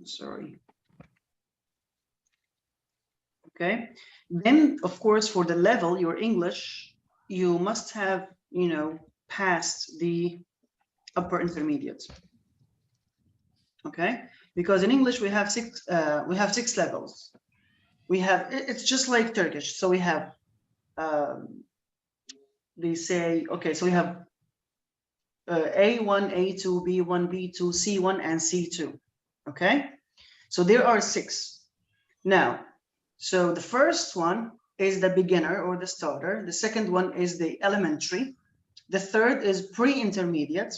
sorry. Okay, then of course for the level, your English, you must have, you know, passed the upper intermediate. Okay, because in English we have six levels. We have, it's just like Turkish. So we have, they say, okay, so we have A1, A2, B1, B2, C1, and C2. Okay, so there are six. Now, so the first one is the beginner or the starter. The second one is the elementary. The third is pre-intermediate.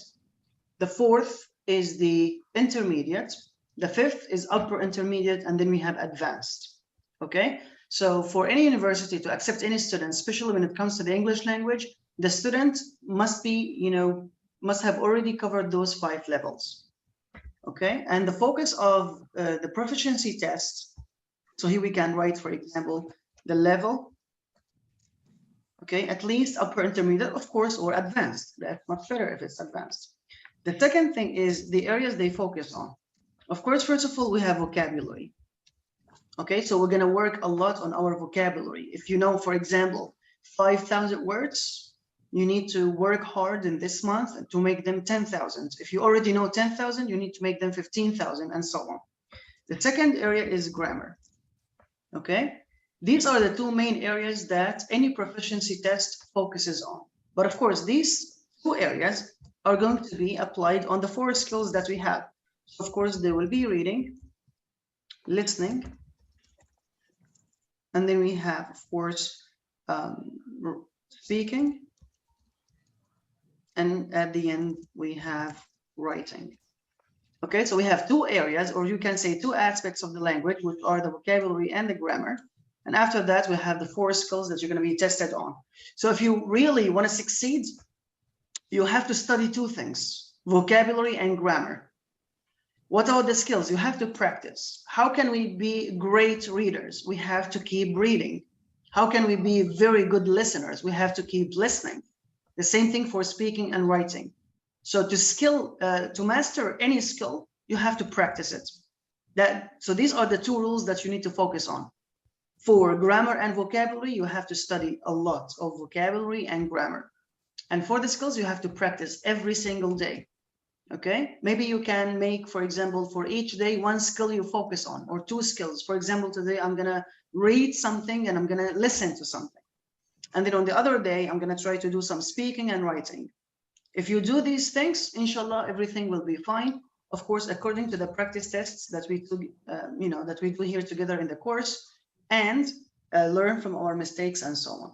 The fourth is the intermediate. The fifth is upper intermediate, and then we have advanced. Okay, so for any university to accept any student, especially when it comes to the English language, the student must be, you know, must have already covered those 5 levels. Okay, and the focus of the proficiency test. So here we can write, for example, the level. Okay, at least upper intermediate, of course, or advanced. That's much better if it's advanced. The second thing is the areas they focus on. Of course, first of all, we have vocabulary. Okay, so we're going to work a lot on our vocabulary. If you know, for example, 5,000 words, you need to work hard in this month to make them 10,000. If you already know 10,000, you need to make them 15,000, and so on. The second area is grammar. Okay, these are the 2 main areas that any proficiency test focuses on. But of course, these 2 areas are going to be applied on the 4 skills that we have. So of course, there will be reading, listening, and then we have, of course, speaking, and at the end we have writing. Okay, so we have 2 areas, or you can say 2 aspects of the language, which are the vocabulary and the grammar. And after that, we have the 4 skills that you're going to be tested on. So if you really want to succeed, you have to study 2 things, vocabulary and grammar. What are the skills? You have to practice. How can we be great readers? We have to keep reading. How can we be very good listeners? We have to keep listening. The same thing for speaking and writing. So to master any skill, you have to practice it. So these are the 2 rules that you need to focus on. For grammar and vocabulary, you have to study a lot of vocabulary and grammar. And for the skills, you have to practice every single day. Okay, maybe you can make, for example, for each day, 1 skill you focus on, or 2 skills. For example, today I'm going to read something and I'm going to listen to something. And then on the other day, I'm going to try to do some speaking and writing. If you do these things, inshallah, everything will be fine. Of course, according to the practice tests that we do, that we do here together in the course, and learn from our mistakes and so on.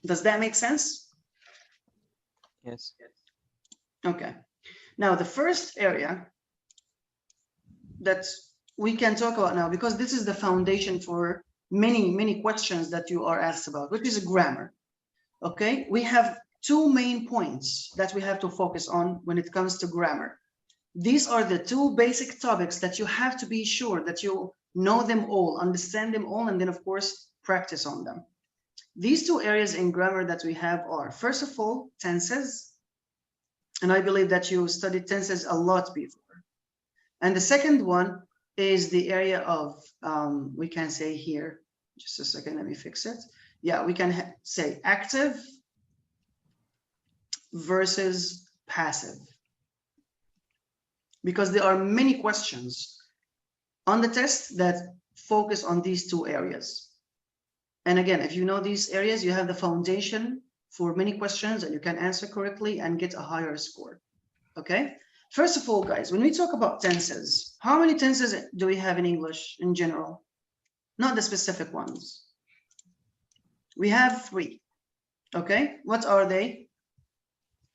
Does that make sense? Yes. Okay. Now, the first area that we can talk about now, because this is the foundation for many questions that you are asked about, which is grammar. Okay, we have 2 main points that we have to focus on when it comes to grammar. These are the 2 basic topics that you have to be sure that you know them all, understand them all, and then of course practice on them. These 2 areas in grammar that we have are, first of all, tenses. And I believe that you studied tenses a lot before. And the second one is the area of, we can say here, just a second, let me fix it. Yeah, we can say active versus passive. Because there are many questions on the test that focus on these 2 areas. And again, if you know these areas, you have the foundation for many questions and you can answer correctly and get a higher score. Okay, first of all, guys, when we talk about tenses, how many tenses do we have in English in general? Not the specific ones. We have 3. Okay, what are they?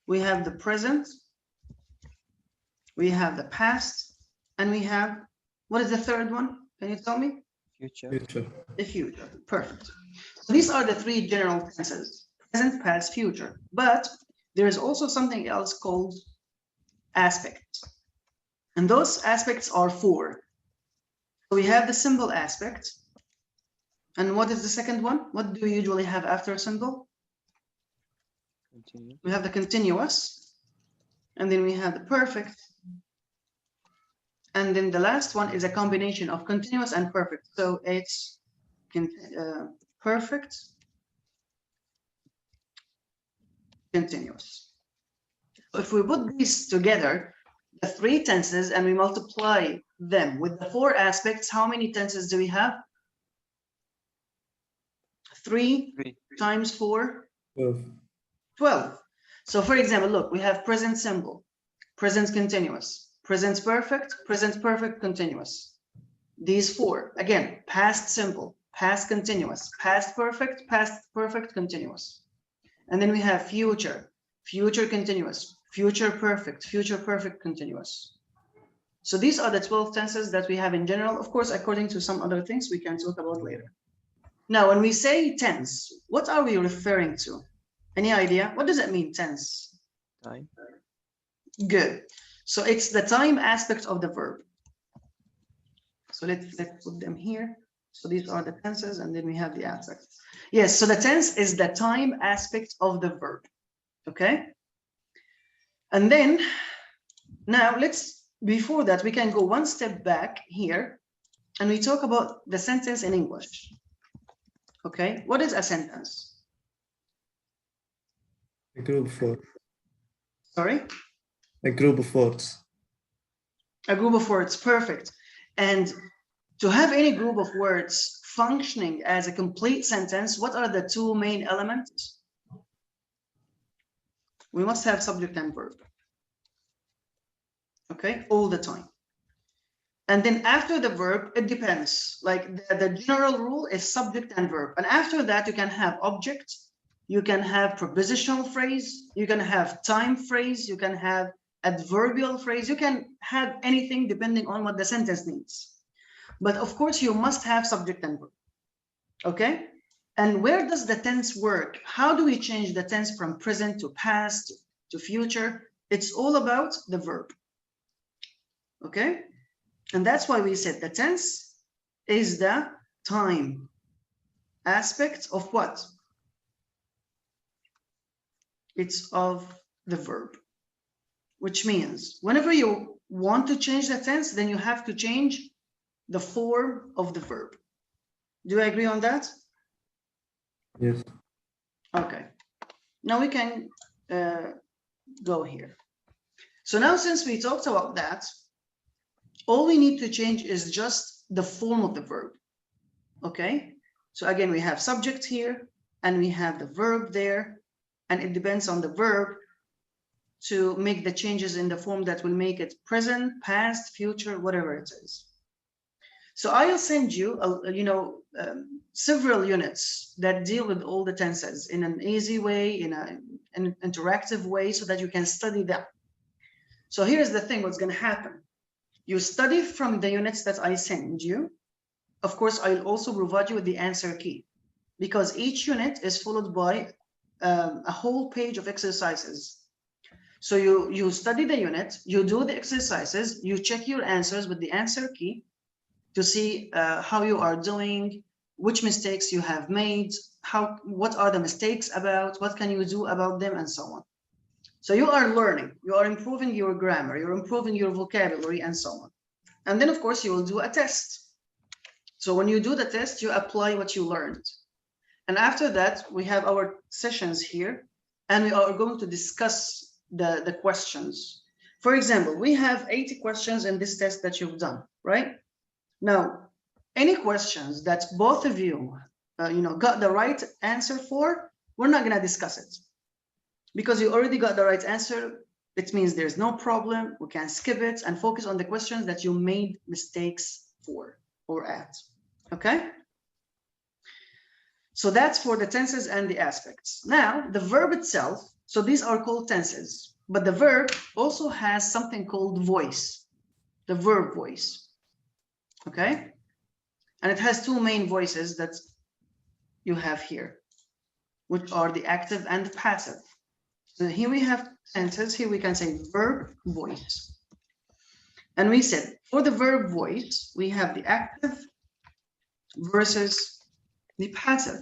We have the present, we have the past, and we have, what is the third one? Can you tell me? Future. The future. Perfect. So these are the 3 general tenses: present, past, future. But there is also something else called aspects. And those aspects are 4. So we have the simple aspect. And what is the second one? What do we usually have after simple? Continue. We have the continuous. And then we have the perfect. And then the last one is a combination of continuous and perfect. So it's perfect, continuous. If we put these together, the 3 tenses, and we multiply them with the 4 aspects, how many tenses do we have? 3 times 4? 12. So for example, look, we have present simple, present continuous, present perfect continuous. These 4, again, past simple, past continuous, past perfect continuous. And then we have future, future continuous, future perfect continuous. So these are the 12 tenses that we have in general, of course, according to some other things we can talk about later. Now, when we say tense, what are we referring to? Any idea? What does it mean, tense? Time. Good. So it's the time aspect of the verb. So let's put them here. So these are the tenses, and then we have the aspects. Yes, so the tense is the time aspect of the verb. Okay? And then, now before that, we can go one step back here, and we talk about the sentence in English. Okay, what is a sentence? A group of words. Sorry? A group of words. A group of words, perfect. And to have any group of words functioning as a complete sentence, what are the 2 main elements? We must have subject and verb. Okay, all the time. And then after the verb, it depends. Like the general rule is subject and verb. And after that, you can have object, you can have prepositional phrase, you can have time phrase, you can have adverbial phrase, you can have anything depending on what the sentence needs. But of course, you must have subject and verb. Okay? And where does the tense work? How do we change the tense from present to past to future? It's all about the verb. Okay? And that's why we said the tense is the time aspect of what? It's of the verb, which means whenever you want to change the tense, then you have to change the form of the verb. Do you agree on that? Yes. Okay. Now we can go here. So now, since we talked about that, all we need to change is just the form of the verb. Okay? So again, we have subject here, and we have the verb there, and it depends on the verb to make the changes in the form that will make it present, past, future, whatever it is. So I'll send you, several units that deal with all the tenses in an easy way, in an interactive way, so that you can study them. So here's the thing, what's going to happen. You study from the units that I send you. Of course, I'll also provide you with the answer key, because each unit is followed by a whole page of exercises. So you study the unit, you do the exercises, you check your answers with the answer key to see how you are doing, which mistakes you have made, what are the mistakes about, what can you do about them, and so on. So you are learning, you are improving your grammar, you're improving your vocabulary, and so on. And then, of course, you will do a test. So when you do the test, you apply what you learned. And after that, we have our sessions here, and we are going to discuss the questions. For example, we have 80 questions in this test that you've done, right? Now, any questions that both of you, got the right answer for, we're not going to discuss it. Because you already got the right answer, it means there's no problem. We can skip it and focus on the questions that you made mistakes for or at. Okay? So that's for the tenses and the aspects. Now, the verb itself, so these are called tenses, but the verb also has something called voice, the verb voice. Okay? And it has 2 main voices that you have here, which are the active and the passive. So here we have tenses, here we can say verb voice. And we said for the verb voice, we have the active versus the passive.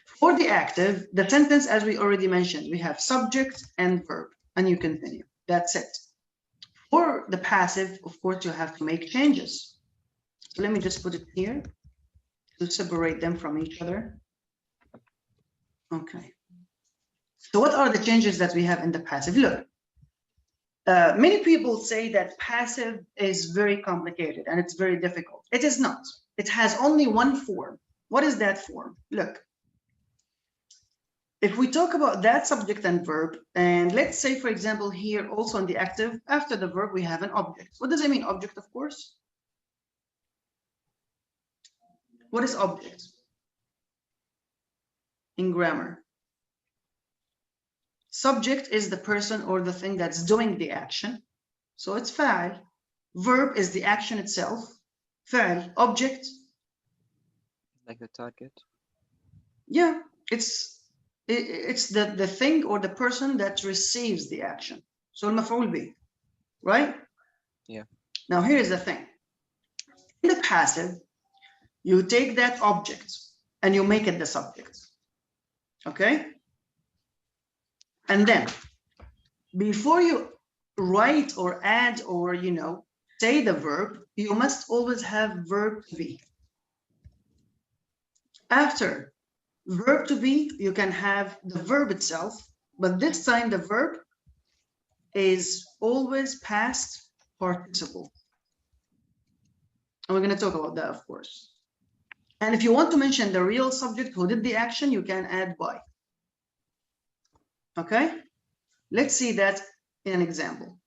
For the active, the sentence, as we already mentioned, we have subject and verb, and you continue. That's it. For the passive, of course, you have to make changes. So let me just put it here to separate them from each other. Okay. So what are the changes that we have in the passive? Look, many people say that passive is very complicated and it's very difficult. It is not. It has only one form. What is that form? Look, if we talk about that subject and verb, and let's say, for example, here also in the active, after the verb, we have an object. What does it mean, object, of course? What is object in grammar? Subject is the person or the thing that's doing the action. So it's فاعل. Verb is the action itself. فاعل. Object. Like the target. Yeah, it's the thing or the person that receives the action. So المفعول به, right? Yeah. Now here is the thing. In the passive, you take that object and you make it the subject. Okay? And then before you write or add or, you know, say the verb, you must always have verb to be. After verb to be, you can have the verb itself, but this time the verb is always past participle. And we're going to talk about that, of course. And if you want to mention the real subject who did the action, you can add by. Okay, let's see that in an example.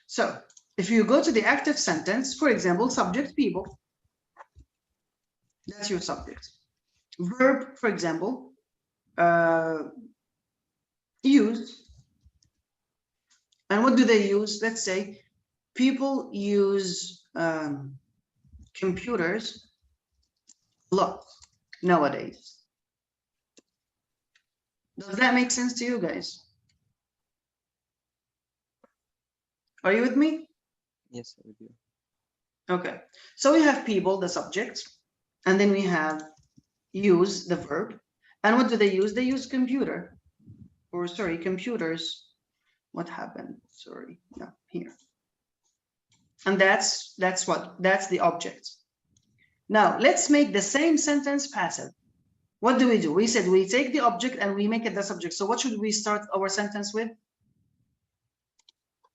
So if you go to the active sentence, for example, subject people, that's your subject. Verb, for example, use. And what do they use? Let's say people use computers a lot nowadays. Does that make sense to you guys? Are you with me? Yes, I would do. Okay, so we have people, the subject, and then we have use, the verb. And what do they use? They use computer, or sorry, computers. What happened? Sorry, no, here. And that's the object. Now let's make the same sentence passive. What do? We said we take the object and we make it the subject. So what should we start our sentence with?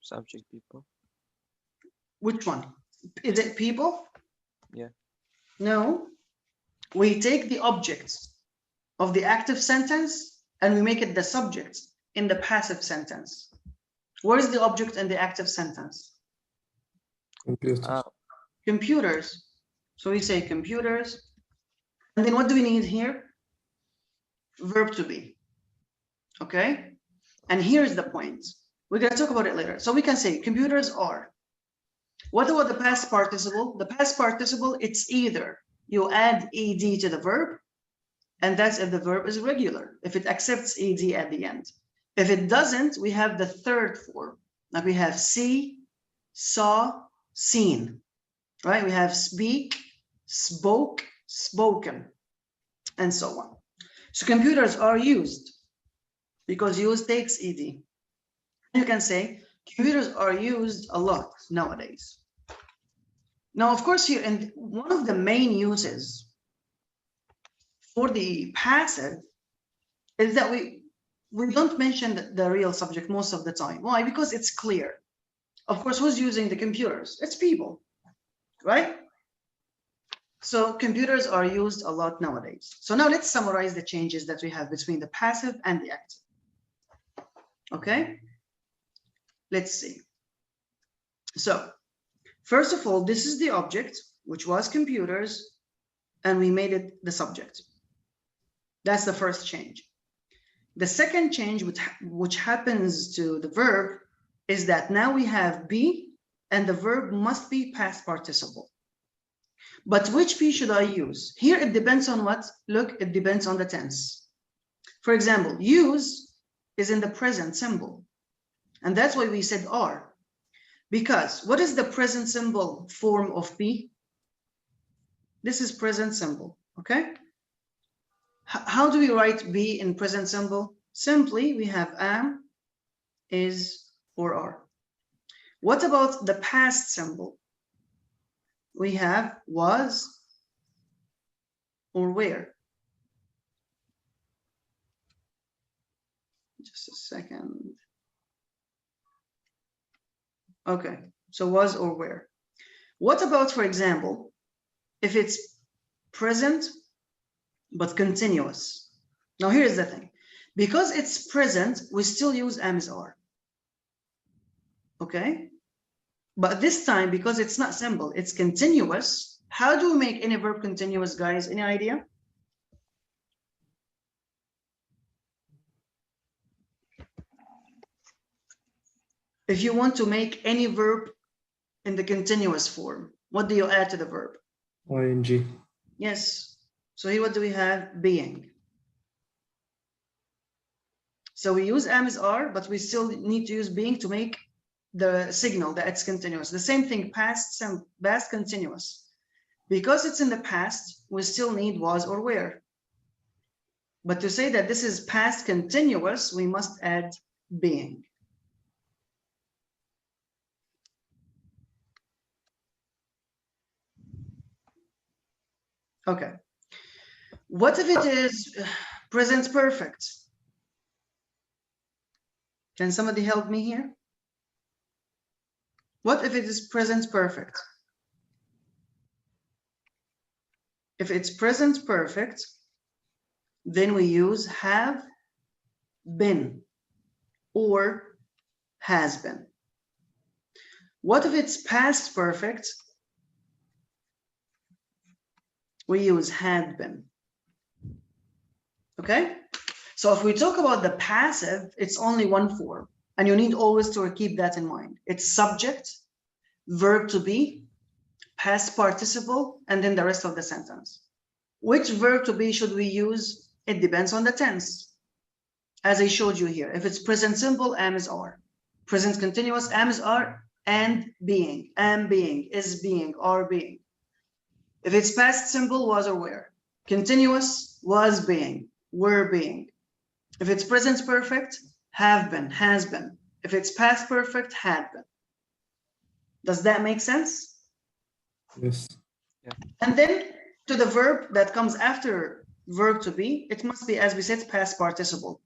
Subject people. Which one? Is it people? Yeah. No. We take the object of the active sentence and we make it the subject in the passive sentence. Where is the object in the active sentence? Computers. Computers. So we say computers. And then what do we need here? Verb to be. Okay? And here's the point. We're going to talk about it later. So we can say computers are. What about the past participle? The past participle, it's either you add ed to the verb, and that's if the verb is regular, if it accepts ed at the end. If it doesn't, we have the third form. Like we have see, saw, seen. Right? We have speak, spoke, spoken, and so on. So computers are used because use takes ed. You can say computers are used a lot nowadays. Now, of course, here, and one of the main uses for the passive is that we don't mention the real subject most of the time. Why? Because it's clear. Of course, who's using the computers? It's people, right? So computers are used a lot nowadays. So now let's summarize the changes that we have between the passive and the active. Okay, let's see. So first of all, this is the object, which was computers, and we made it the subject. That's the first change. The second change, which happens to the verb, is that now we have be, and the verb must be past participle. But which be should I use? Here it depends on what? Look, it depends on the tense. For example, use is in the present simple. And that's why we said are. Because what is the present simple form of be? This is present simple, okay? How do we write be in present simple? Simply, we have am, is, or are. What about the past symbol? We have was or were. Just a second. Okay, so was or were. What about, for example, if it's present but continuous? Now here's the thing. Because it's present, we still use am is are. Okay? But this time, because it's not simple, it's continuous. How do we make any verb continuous, guys? Any idea? If you want to make any verb in the continuous form, what do you add to the verb? ing. Yes. So here, what do we have? Being. So we use am is are, but we still need to use being to make the signal that it's continuous. The same thing, past continuous. Because it's in the past, we still need was or were. But to say that this is past continuous, we must add being. Okay. What if it is present perfect? Can somebody help me here? What if it is present perfect? If it's present perfect, then we use have been or has been. What if it's past perfect? We use had been. Okay? So if we talk about the passive, it's only one form. And you need always to keep that in mind. It's subject, verb to be, past participle, and then the rest of the sentence. Which verb to be should we use? It depends on the tense. As I showed you here, if it's present simple, am is are. Present continuous, am is are, and being, am being, is being, are being. If it's past simple, was or were. Continuous, was being, were being. If it's present perfect, have been, has been. If it's past perfect, had been. Does that make sense? Yes. Yeah. And then to the verb that comes after verb to be, it must be, as we said, past participle.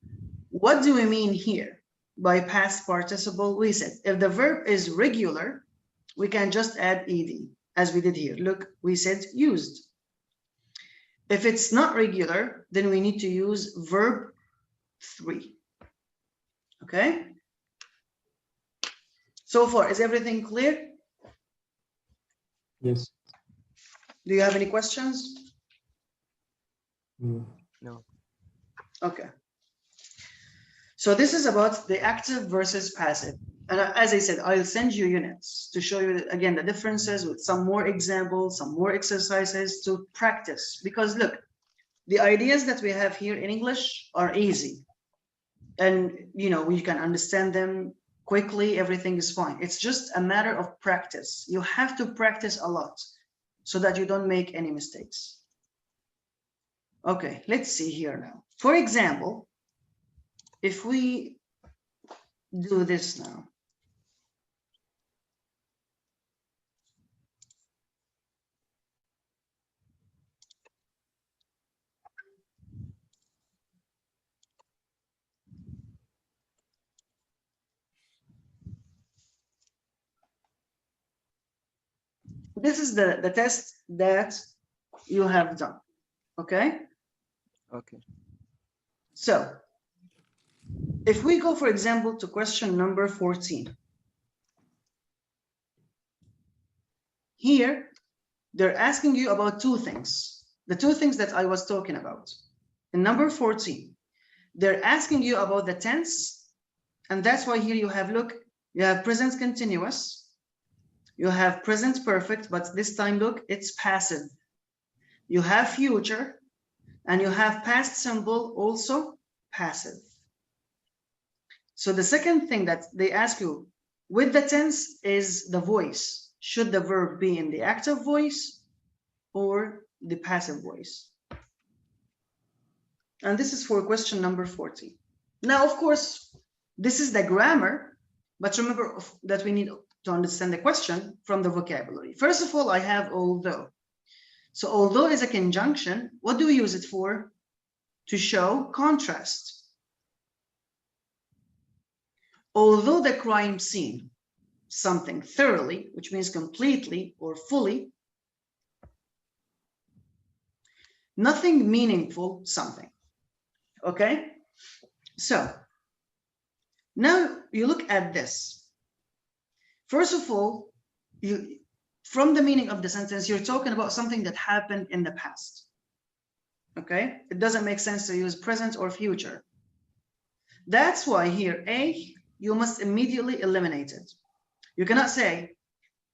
What do we mean here by past participle? We said if the verb is regular, we can just add ed, as we did here. Look, we said used. If it's not regular, then we need to use verb 3. Okay? So far, is everything clear? Yes. Do you have any questions? No. No. Okay. So this is about the active versus passive. And as I said, I'll send you units to show you, again, the differences with some more examples, some more exercises to practice. Because look, the ideas that we have here in English are easy. And, you know, we can understand them quickly, everything is fine. It's just a matter of practice. You have to practice a lot so that you don't make any mistakes. Okay, let's see here now. For example, if we do this now. This is the test that you have done, okay? Okay. So if we go, for example, to question number 14. Here, they're asking you about two things. The two things that I was talking about. In number 14, they're asking you about the tense. And that's why here you have, look, you have present continuous. You have present perfect, but this time, look, it's passive. You have future, and you have past simple, also passive. So the second thing that they ask you with the tense is the voice. Should the verb be in the active voice or the passive voice? And this is for question number 40. Now, of course, this is the grammar, but remember that we need to understand the question from the vocabulary. First of all, I have although. So although is a conjunction. What do we use it for? To show contrast. Although the crime scene, something thoroughly, which means completely or fully, nothing meaningful, something. Okay? So now you look at this. First of all, from the meaning of the sentence, you're talking about something that happened in the past. Okay? It doesn't make sense to use present or future. That's why here, A, you must immediately eliminate it. You cannot say,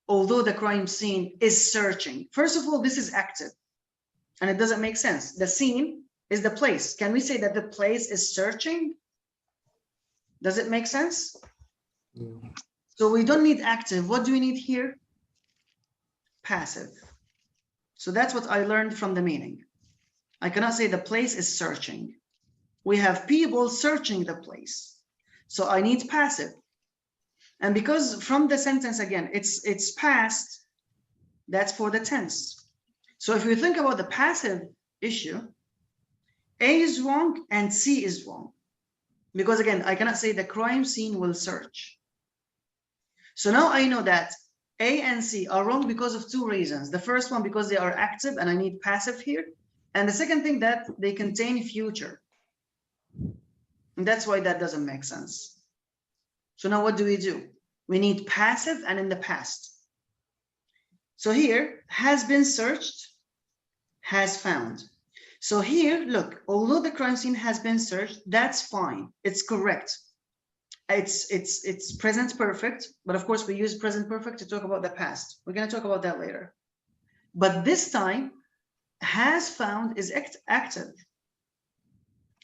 although the crime scene is searching. First of all, this is active, and it doesn't make sense. The scene is the place. Can we say that the place is searching? Does it make sense? Yeah. So we don't need active. What do we need here? Passive. So that's what I learned from the meaning. I cannot say the place is searching. We have people searching the place. So I need passive. And because from the sentence, again, it's past, that's for the tense. So if you think about the passive issue, A is wrong and C is wrong. Because again, I cannot say the crime scene will search. So now I know that A and C are wrong because of two reasons. The first one, because they are active and I need passive here. And the second thing, that they contain future. And that's why that doesn't make sense. So now what do? We need passive and in the past. So here, has been searched, has found. So here, look, although the crime scene has been searched, that's fine. It's correct. It's present perfect, but of course we use present perfect to talk about the past. We're going to talk about that later. But this time, has found is active.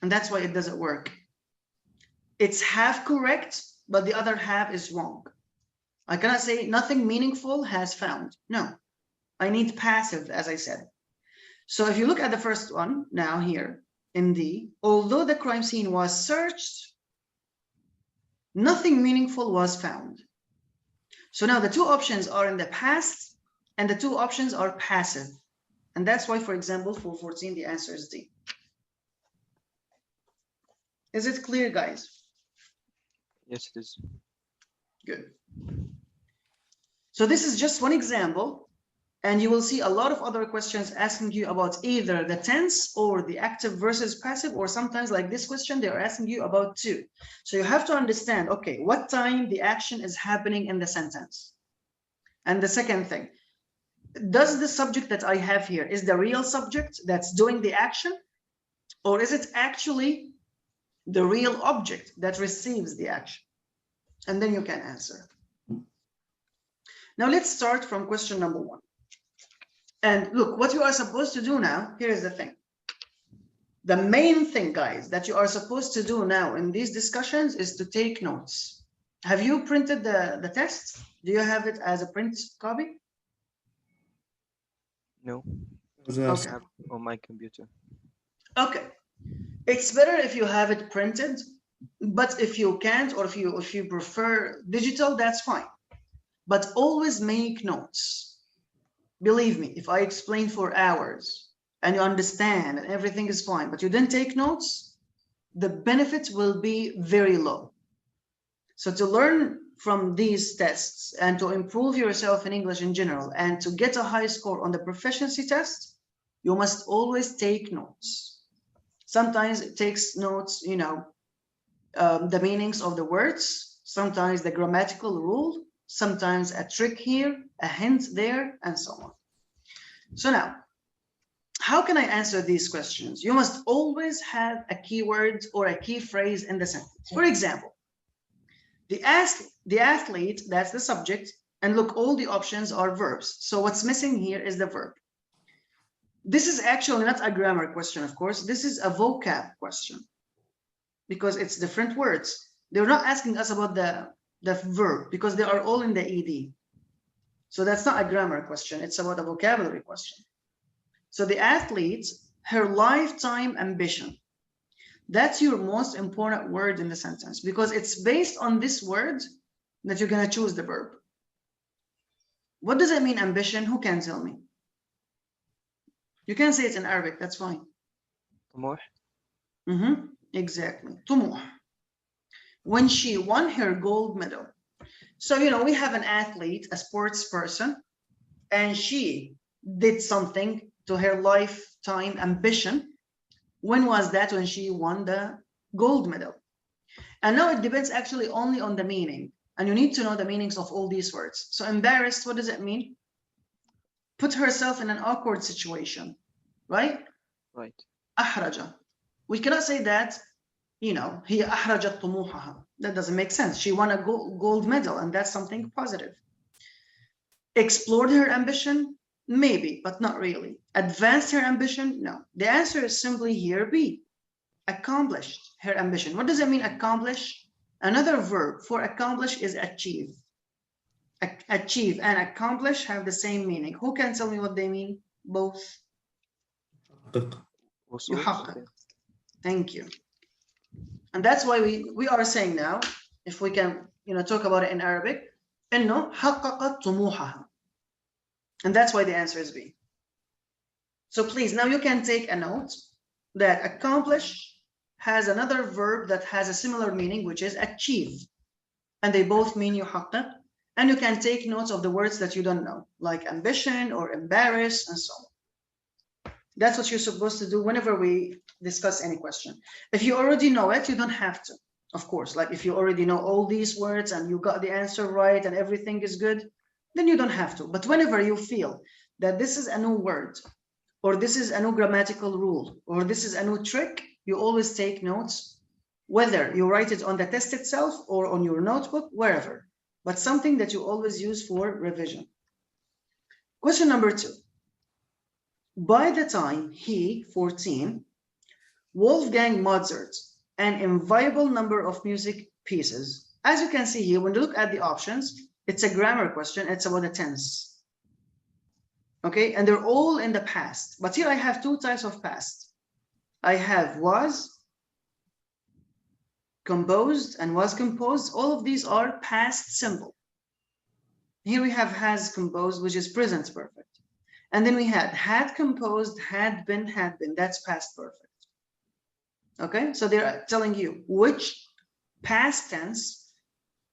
And that's why it doesn't work. It's half correct, but the other half is wrong. I cannot say nothing meaningful has found. No, I need passive, as I said. So if you look at the first one now here in D, although the crime scene was searched, nothing meaningful was found. So now the two options are in the past and the two options are passive. And that's why, for example, for 14, the answer is D. Is it clear, guys? Yes, it is. Good. So this is just one example, and you will see a lot of other questions asking you about either the tense or the active versus passive, or sometimes like this question, they are asking you about two. So you have to understand, okay, what time the action is happening in the sentence. And the second thing, does the subject that I have here is the real subject that's doing the action, or is it actually the real object that receives the action? And then you can answer. Now let's start from question number 1. And look, what you are supposed to do now, here is the thing. The main thing, guys, that you are supposed to do now in these discussions is to take notes. Have you printed the test? Do you have it as a print copy? No, Okay. I have on my computer. Okay. It's better if you have it printed, but if you can't, or if you prefer digital, that's fine. But always make notes. Believe me, if I explain for hours and you understand and everything is fine, but you didn't take notes, the benefit will be very low. So to learn from these tests and to improve yourself in English in general and to get a high score on the proficiency test, you must always take notes. Sometimes it takes notes, you know, the meanings of the words, sometimes the grammatical rule, sometimes a trick here, a hint there, and so on. So now, how can I answer these questions? You must always have a keyword or a key phrase in the sentence. For example, the athlete, that's the subject, and look, all the options are verbs. So what's missing here is the verb. This is actually not a grammar question, of course. This is a vocab question because it's different words. They're not asking us about the verb because they are all in the ED. So that's not a grammar question. It's about a vocabulary question. So the athlete, her lifetime ambition. That's your most important word in the sentence because it's based on this word that you're going to choose the verb. What does it mean, ambition? Who can tell me? You can say it in Arabic, that's fine. طموح. Exactly. طموح. When she won her gold medal. So, you know, we have an athlete, a sports person, and she did something to her lifetime ambition. When was that? When she won the gold medal. And now it depends actually only on the meaning. And you need to know the meanings of all these words. So embarrassed, what does it mean? Put herself in an awkward situation, right? Right. أحرج. We cannot say that, you know, هي أحرجت طموحها. That doesn't make sense. She won a gold medal, and that's something positive. Explored her ambition? Maybe, but not really. Advanced her ambition? No. The answer is simply here B. Accomplished her ambition. What does it mean, accomplish? Another verb for accomplish is achieve. Achieve and accomplish have the same meaning. Who can tell me what they mean? Both. وصول. يحقق. Thank you. And that's why we are saying now, if we can, you know, talk about it in Arabic, إنه حققت طموحها. And that's why the answer is B. So please, now you can take a note that accomplish has another verb that has a similar meaning, which is achieve. And they both mean يحقق. And you can take notes of the words that you don't know, like ambition or embarrass and so on. That's what you're supposed to do whenever we discuss any question. If you already know it, you don't have to, of course. Like if you already know all these words and you got the answer right and everything is good, then you don't have to. But whenever you feel that this is a new word, or this is a new grammatical rule, or this is a new trick, you always take notes, whether you write it on the test itself or on your notebook, wherever, but something that you always use for revision. Question number 2. By the time he, 14, Wolfgang Mozart, an inviolable number of music pieces. As you can see here, when you look at the options, it's a grammar question. It's about the tense. Okay, and they're all in the past. But here I have two types of past. I have was, composed, and was composed. All of these are past simple. Here we have has composed, which is present perfect. And then we had composed, had been. That's past perfect. Okay, so they're telling you which past tense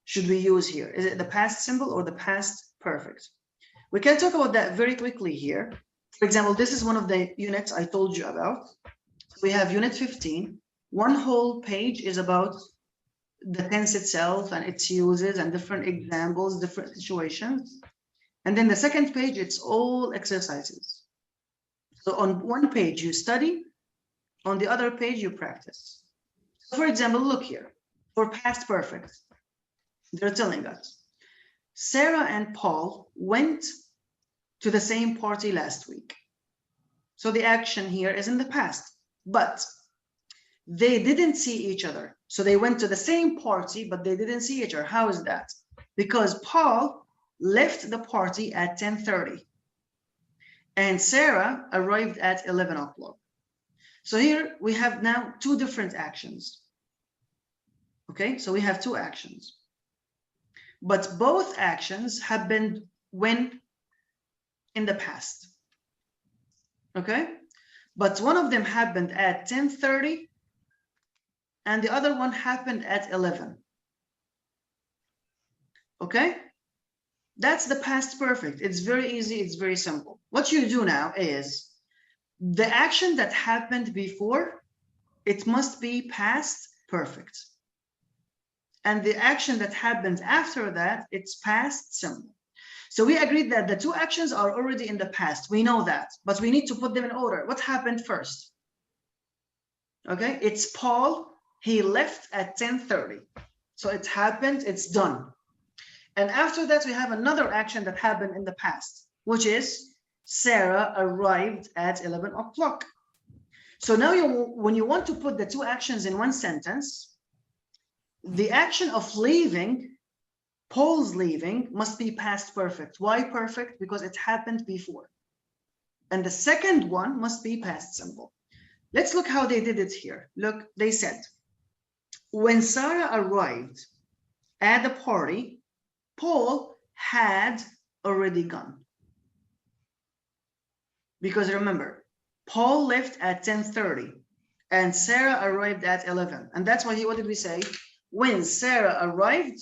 should we use here. Is it the past simple or the past perfect? We can talk about that very quickly here. For example, this is one of the units I told you about. We have unit 15. One whole page is about the tense itself and its uses and different examples, different situations. And then the second page, it's all exercises. So on one page you study, on the other page you practice. So for example, look here, for past perfect, they're telling us, Sarah and Paul went to the same party last week. So the action here is in the past, but they didn't see each other. So they went to the same party, but they didn't see each other. How is that? Because Paul left the party at 10:30 and Sarah arrived at 11 o'clock. So here we have now two different actions. Okay, so we have two actions, but both actions happened when in the past. Okay, but one of them happened at 10:30 and the other one happened at 11. Okay, that's the past perfect. It's very easy, it's very simple. What you do now is the action that happened before, it must be past perfect. And the action that happened after that, it's past simple. So we agreed that the two actions are already in the past. We know that, but we need to put them in order. What happened first? Okay, it's Paul. He left at 10:30. So it happened, it's done. And after that, we have another action that happened in the past, which is Sarah arrived at 11 o'clock. So now when you want to put the two actions in one sentence, the action of leaving, Paul's leaving, must be past perfect. Why perfect? Because it happened before. And the second one must be past simple. Let's look how they did it here. Look, they said, when Sarah arrived at the party, Paul had already gone. Because remember, Paul left at 10:30 and Sarah arrived at 11. And that's why what did we say? When Sarah arrived,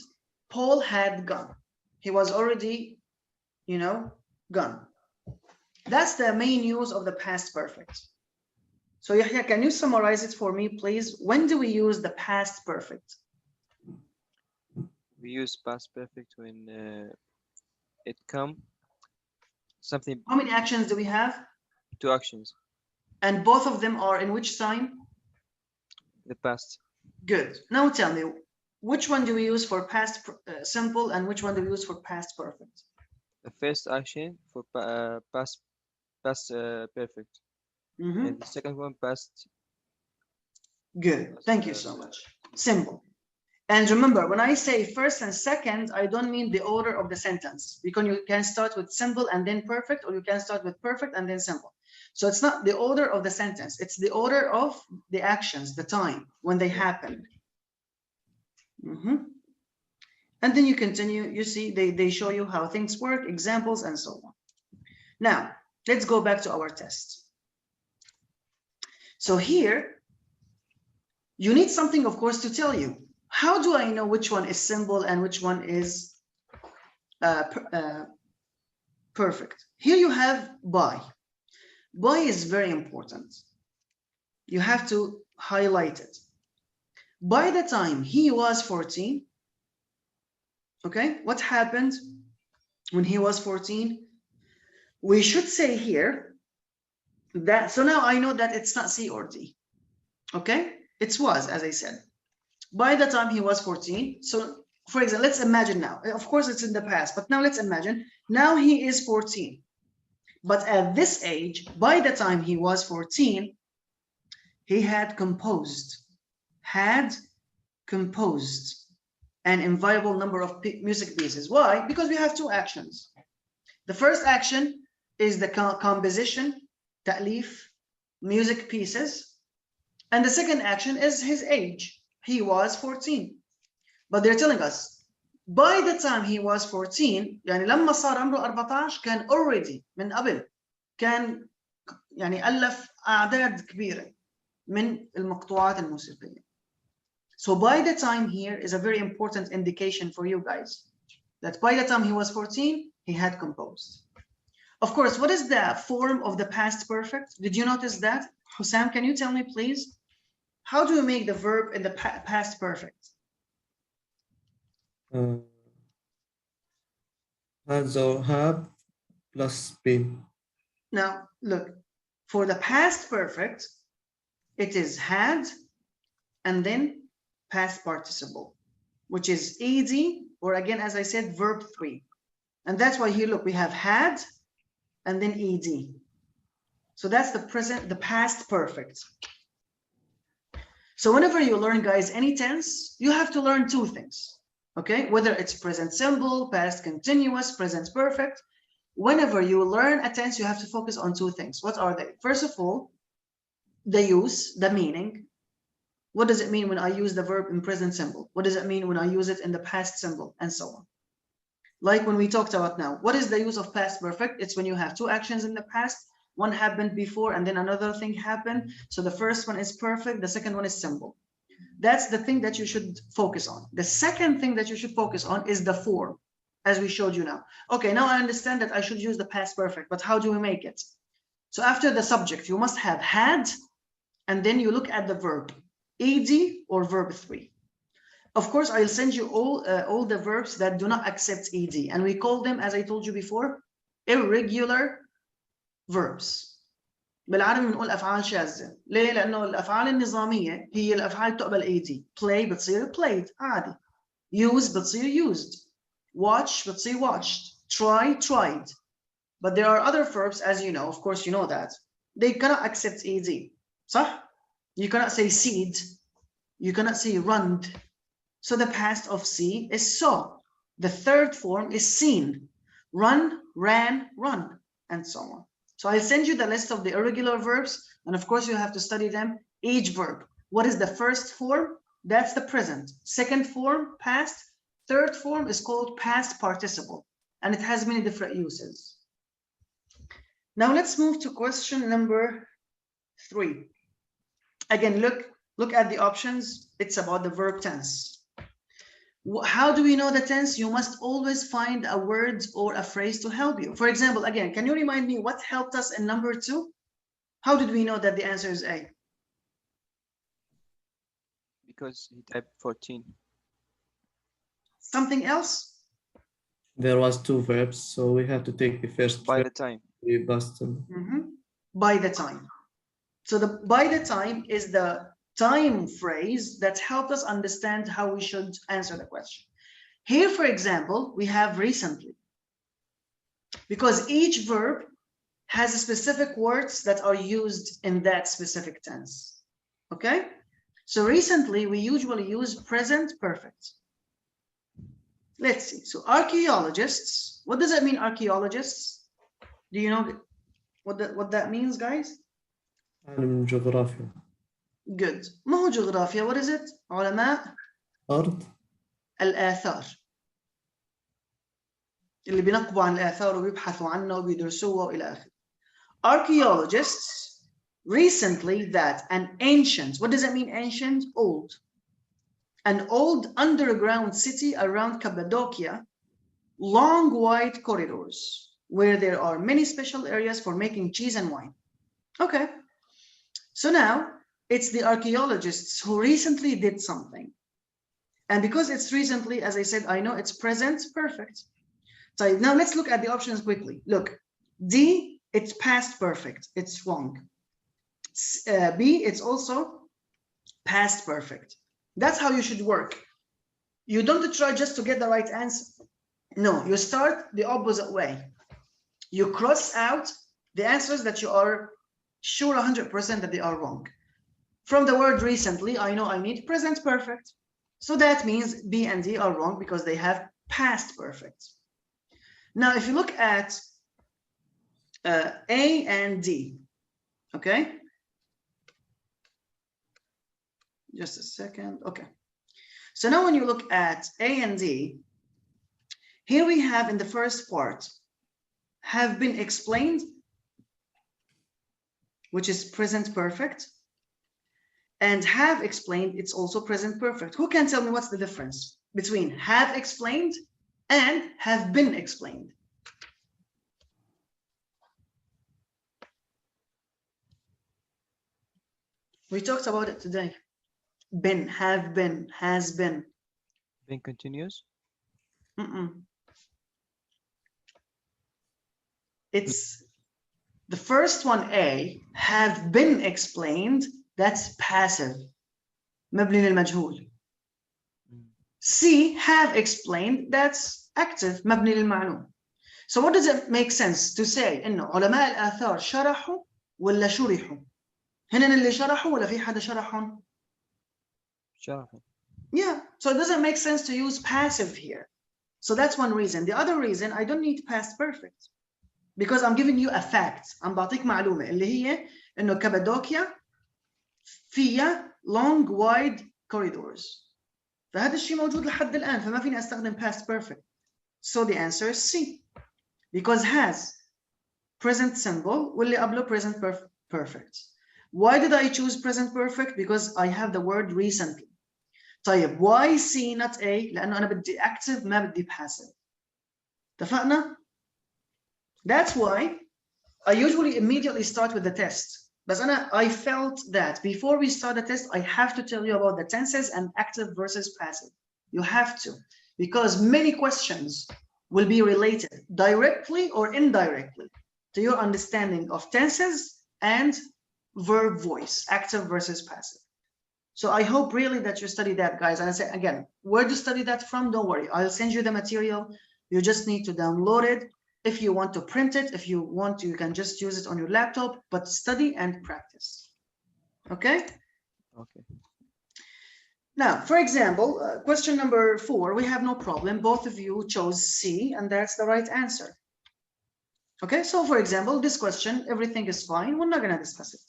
Paul had gone. He was already, you know, gone. That's the main use of the past perfect. So Yahya, can you summarize it for me, please? When do we use the past perfect? We use past perfect when it come something. How many actions do we have? 2 actions. And both of them are in which sign? The past. Good. Now tell me, which one do we use for past simple and which one do we use for past perfect? The first action for past perfect. And the second one past. Good. Thank you so much. Simple. And remember, when I say first and second, I don't mean the order of the sentence, because you can start with simple and then perfect, or you can start with perfect and then simple. So it's not the order of the sentence, it's the order of the actions, the time when they happen. And then you continue, you see, they show you how things work, examples, and so on. Now, let's go back to our test. So here, you need something, of course, to tell you. How do I know which one is simple and which one is perfect? Here you have by. By is very important. You have to highlight it. By the time he was 14, okay, what happened when he was 14? We should say here that, so now I know that it's not C or D, okay? It was, as I said. By the time he was 14, so for example, let's imagine now, of course it's in the past, but now let's imagine, now he is 14. But at this age, by the time he was 14, he had composed an inviolable number of music pieces. Why? Because we have 2 actions. The first action is the composition, ta'lif, music pieces. And the second action is his age. He was 14. But they're telling us, by the time he was 14, يعني لما صار عمره 14 كان already من قبل كان يعني ألف أعداد كبيرة من المقطوعات الموسيقية. So by the time here is a very important indication for you guys that by the time he was 14, he had composed. Of course, what is the form of the past perfect? Did you notice that? Hussam, can you tell me, please? How do you make the verb in the past perfect? Has or have plus been. Now, look, for the past perfect, it is had and then past participle, which is ed, or again, as I said, verb 3. And that's why here, look, we have had and then ed. So that's the present, the past perfect. So whenever you learn, guys, any tense, you have to learn 2 things, okay? Whether it's present simple, past continuous, present perfect. Whenever you learn a tense, you have to focus on 2 things. What are they? First of all, the use, the meaning. What does it mean when I use the verb in present simple? What does it mean when I use it in the past simple, and so on? Like when we talked about now, what is the use of past perfect? It's when you have 2 actions in the past. One happened before and then another thing happened. So the first one is perfect, the second one is simple. That's the thing that you should focus on. The second thing that you should focus on is the form, as we showed you now. Okay, now I understand that I should use the past perfect, but how do we make it? So after the subject, you must have had, and then you look at the verb, ed or verb 3. Of course, I'll send you all the verbs that do not accept ed, and we call them, as I told you before, irregular verbs. بالعربي بنقول افعال شاذه. ليه؟ لانه الافعال النظاميه هي الافعال تقبل ايدي. play بتصير played عادي. use بتصير used. watch بتصير watched. try tried. But there are other verbs, as you know, of course you know that, they cannot accept ed. صح? You cannot say seed. You cannot say run. So the past of see is saw. The third form is seen. Run, ran, run, and so on. So I'll send you the list of the irregular verbs, and of course you have to study them. Each verb. What is the first form? That's the present. Second form, past. Third form is called past participle. and it has many different uses. Now let's move to question number 3. Again, look at the options. It's about the verb tense. How do we know the tense? You must always find a word or a phrase to help you. For example, again, can you remind me what helped us in number 2? How did we know that the answer is A? Because he typed 14. Something else? There was 2 verbs, so we have to take the first By verb, the time. the past tense. By the time. So the by the time is the time phrase that helped us understand how we should answer the question. Here, for example, we have recently, because each verb has specific words that are used in that specific tense. Okay? So recently, we usually use present perfect. Let's see. So archaeologists, what does that mean, archaeologists? Do you know what that means, guys? عالم جغرافيا. Good. ما هو جغرافيا, what is it? علماء أرض. الآثار. اللي بينقبوا عن الآثار وبيبحثوا عنها وبيدرسوها وإلى آخره. Archaeologists recently that an ancient, what does that mean ancient? Old. An old underground city around Cappadocia, long wide corridors where there are many special areas for making cheese and wine. Okay. So now it's the archaeologists who recently did something. And because it's recently, as I said, I know it's present perfect. So now let's look at the options quickly. Look, D, it's past perfect. It's wrong. B, it's also past perfect. That's how you should work. You don't try just to get the right answer. No, you start the opposite way. You cross out the answers that you are sure 100% that they are wrong. From the word recently, I know I need present perfect. So that means B and D are wrong because they have past perfect. Now, if you look at A and D, okay? Just a second, okay. So now when you look at A and D, here we have in the first part, have been explained, which is present perfect, and have explained, it's also present perfect. Who can tell me what's the difference between have explained and have been explained? We talked about it today. Been, have been, has been. Been continuous? It's the first one, A, have been explained, that's passive. مبني للمجهول. C, have explained, that's active. مبني للمعلوم. So what does it make sense to say إنه علماء الآثار شرحوا ولا شرحوا؟ هنا اللي شرحوا ولا في حدا شرحهم؟ شرحوا. Yeah, so it doesn't make sense to use passive here. So that's one reason. The other reason, I don't need past perfect because I'm giving you a fact. I'm بعطيك معلومة اللي هي إنه كابادوكيا فيها long wide corridors. فهذا الشيء موجود لحد الآن فما فيني أستخدم past perfect. So the answer is C because has present simple واللي قبله present perfect. Why did I choose present perfect? Because I have the word recently. طيب why C not A؟ لأنه أنا بدي active ما بدي passive. اتفقنا؟ That's why I usually immediately start with the test. But I felt that before we start the test, I have to tell you about the tenses and active versus passive. You have to, because many questions will be related directly or indirectly to your understanding of tenses and verb voice, active versus passive. So I hope really that you study that, guys. And I say again, where to study that from? Don't worry. I'll send you the material. You just need to download it. If you want to print it, if you want to, you can just use it on your laptop, but study and practice. Okay? Okay. Now, for example, question number 4, we have no problem. Both of you chose C, and that's the right answer. Okay, so for example, this question, everything is fine. We're not going to discuss it.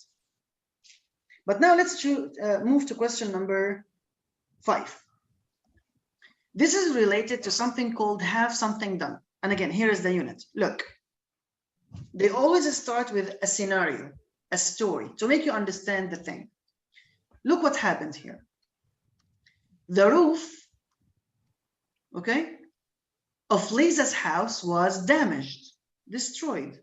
But now let's move to question number 5. This is related to something called have something done. And again, here is the unit. Look, they always start with a scenario, a story, to make you understand the thing. Look what happened here. The roof, okay, of Lisa's house was damaged, destroyed.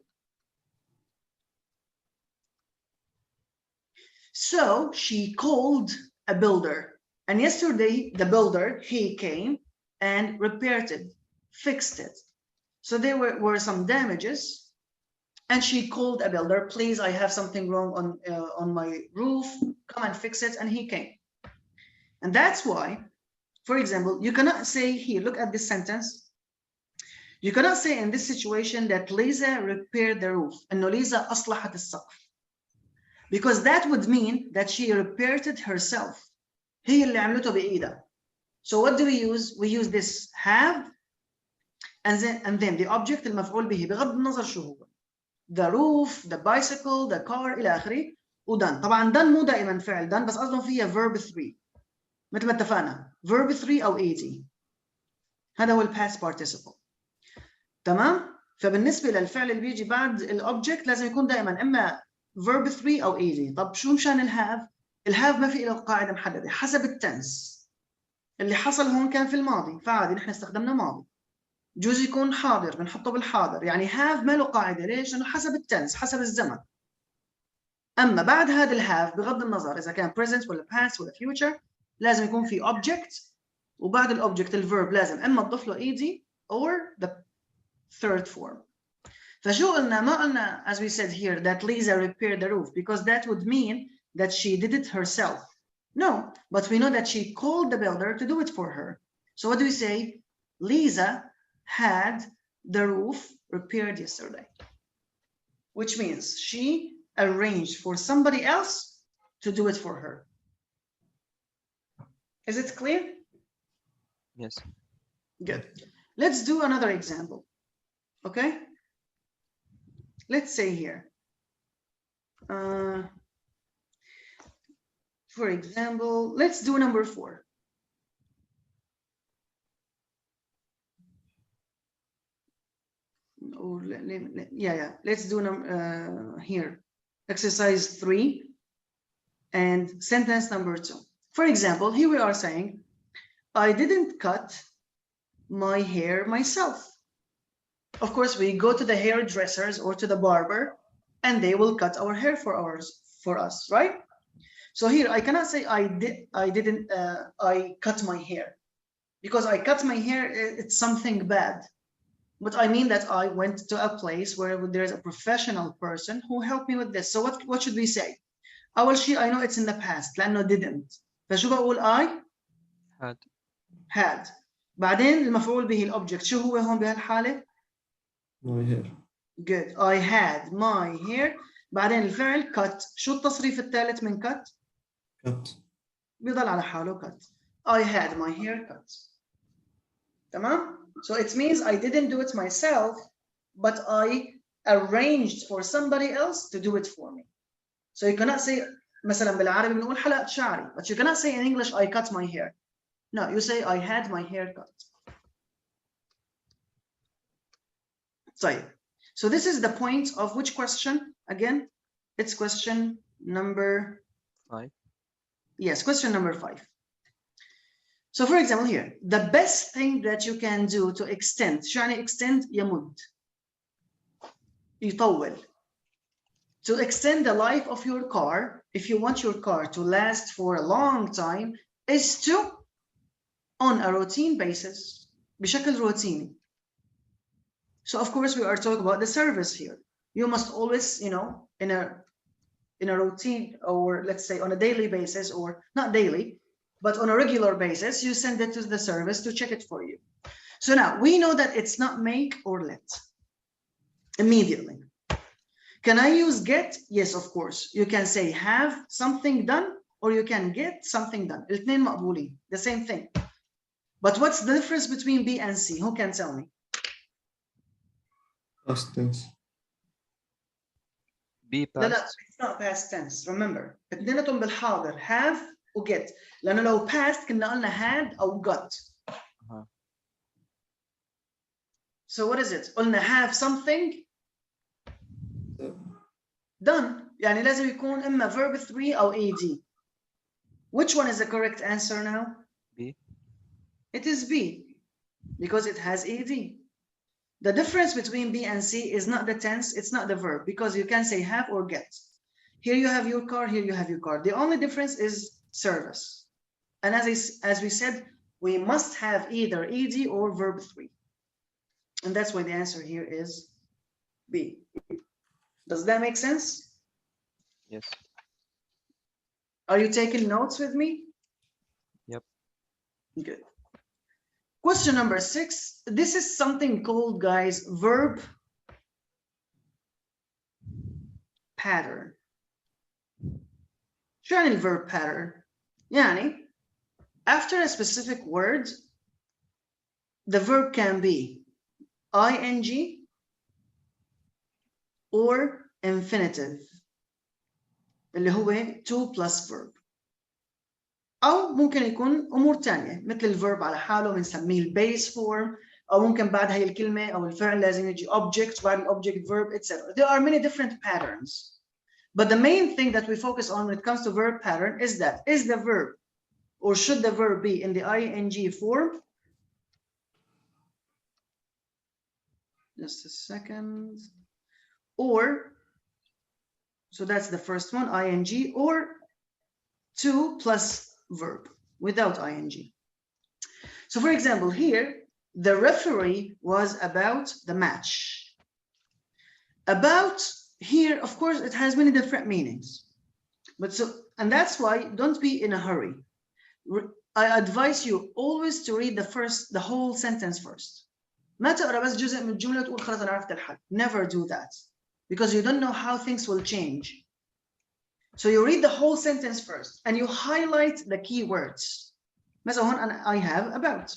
So she called a builder, and yesterday the builder, he came and repaired it, fixed it. So there were some damages, and she called a builder, please, I have something wrong on my roof, come and fix it, and he came. And that's why, for example, you cannot say here, look at this sentence, you cannot say in this situation that Lisa repaired the roof, إنه Lisa أصلحت السقف, because that would mean that she repaired it herself. هي اللي عملته بإيدها. So what do we use? We use this have, and then the object المفعول به بغض النظر شو هو. The roof, the bicycle, the car إلى آخره. ودان. طبعا done مو دائما فعل done، بس قصدهم فيها verb 3. مثل ما اتفقنا verb 3 أو 80. هذا هو past participle. تمام؟ فبالنسبة للفعل اللي بيجي بعد الأوبجكت لازم يكون دائما إما verb 3 أو 80. طب شو مشان الهاف؟ الهاف ما في له قاعدة محددة حسب التنس. اللي حصل هون كان في الماضي، فعادي نحن استخدمنا ماضي. جوز يكون حاضر بنحطه بالحاضر، يعني have ما له قاعدة، ليش؟ لأنه حسب التنس، حسب الزمن. أما بعد هذا الهاف بغض النظر إذا كان present ولا past ولا future لازم يكون في object، وبعد الأوبجكت الverb لازم إما تضيف له ed or the third form. فشو قلنا؟ ما قلنا as we said here that Lisa repaired the roof, because that would mean that she did it herself. No, but we know that she called the builder to do it for her. So what do we say? Lisa had the roof repaired yesterday, which means she arranged for somebody else to do it for her. Is it clear? Yes. Good. Let's do another example. Okay? Let's say here. For example, let's do number 4. Or let's do here exercise 3 and sentence number 2. For example, here we are saying, I didn't cut my hair myself. Of course, we go to the hairdressers or to the barber and they will cut our hair for us, right? So here I cannot say I cut my hair, because I cut my hair, it's something bad. But I mean that I went to a place where there's a professional person who helped me with this. So what should we say? أول شيء I know it's in the past لأنه didn't. فشو بقول I? Had. بعدين المفعول به الأوبجكت شو هو هون بهالحالة؟ My hair. Good. I had my hair. بعدين الفعل cut. شو التصريف الثالث من cut؟ Cut. بيضل على حاله cut. I had my hair cut. تمام؟ So it means I didn't do it myself, but I arranged for somebody else to do it for me. So you cannot say مثلا بالعربي بنقول حلقت شعري, but you cannot say in English I cut my hair. No, you say I had my hair cut. So this is the point of which question again? It's question number 5. Yes, question number 5. So for example here, the best thing that you can do to extend, شو يعني extend؟ يمد, يطول. To extend the life of your car, if you want your car to last for a long time, is to, on a routine basis, بشكل روتيني. So of course we are talking about the service here. You must always, in a routine, or let's say on a daily basis, or not daily, but on a regular basis, you send it to the service to check it for you. So now we know that it's not make or let immediately. Can I use get? Yes, of course. You can say have something done, or you can get something done. الاثنين مقبولين, the same thing. But what's the difference between B and C? Who can tell me? Past tense. Be لا لا, past. it's not past tense. Remember, اثنيناتهم بالحاضر, have و get. لأنه لو past كنا قلنا had أو got. So what is it? قلنا have something done. يعني لازم يكون إما verb 3 أو ed. Which one is the correct answer now? B. It is B, because it has ed. The difference between B and C is not the tense, it's not the verb, because you can say have or get. Here you have your car, here you have your car. The only difference is service. And as we said, we must have either ed or verb 3. And that's why the answer here is B. Does that make sense? Yes. Are you taking notes with me? Yep. Good. Question number 6. This is something called, guys, verb pattern. شو يعني الverb pattern؟ يعني after a specific word, the verb can be ing or infinitive اللي هو to plus verb. أو ممكن يكون أمور تانية مثل الverb على حاله بنسميه البيس form، أو ممكن بعد هاي الكلمة أو الفعل لازم يجي object بعد object verb etc. There are many different patterns. But the main thing that we focus on when it comes to verb pattern is that is the verb or should the verb be in the ing form? Just a second. Or, so that's the first one, ing, or to plus verb without ing. So for example, here, the referee was about the match. About here, of course, it has many different meanings. But so, and that's why don't be in a hurry. I advise you always to read the whole sentence first. ما تقرا بس جزء من الجملة تقول خلاص أنا عرفت الحل. Never do that, because you don't know how things will change. So you read the whole sentence first and you highlight the key words. مثلا هون I have about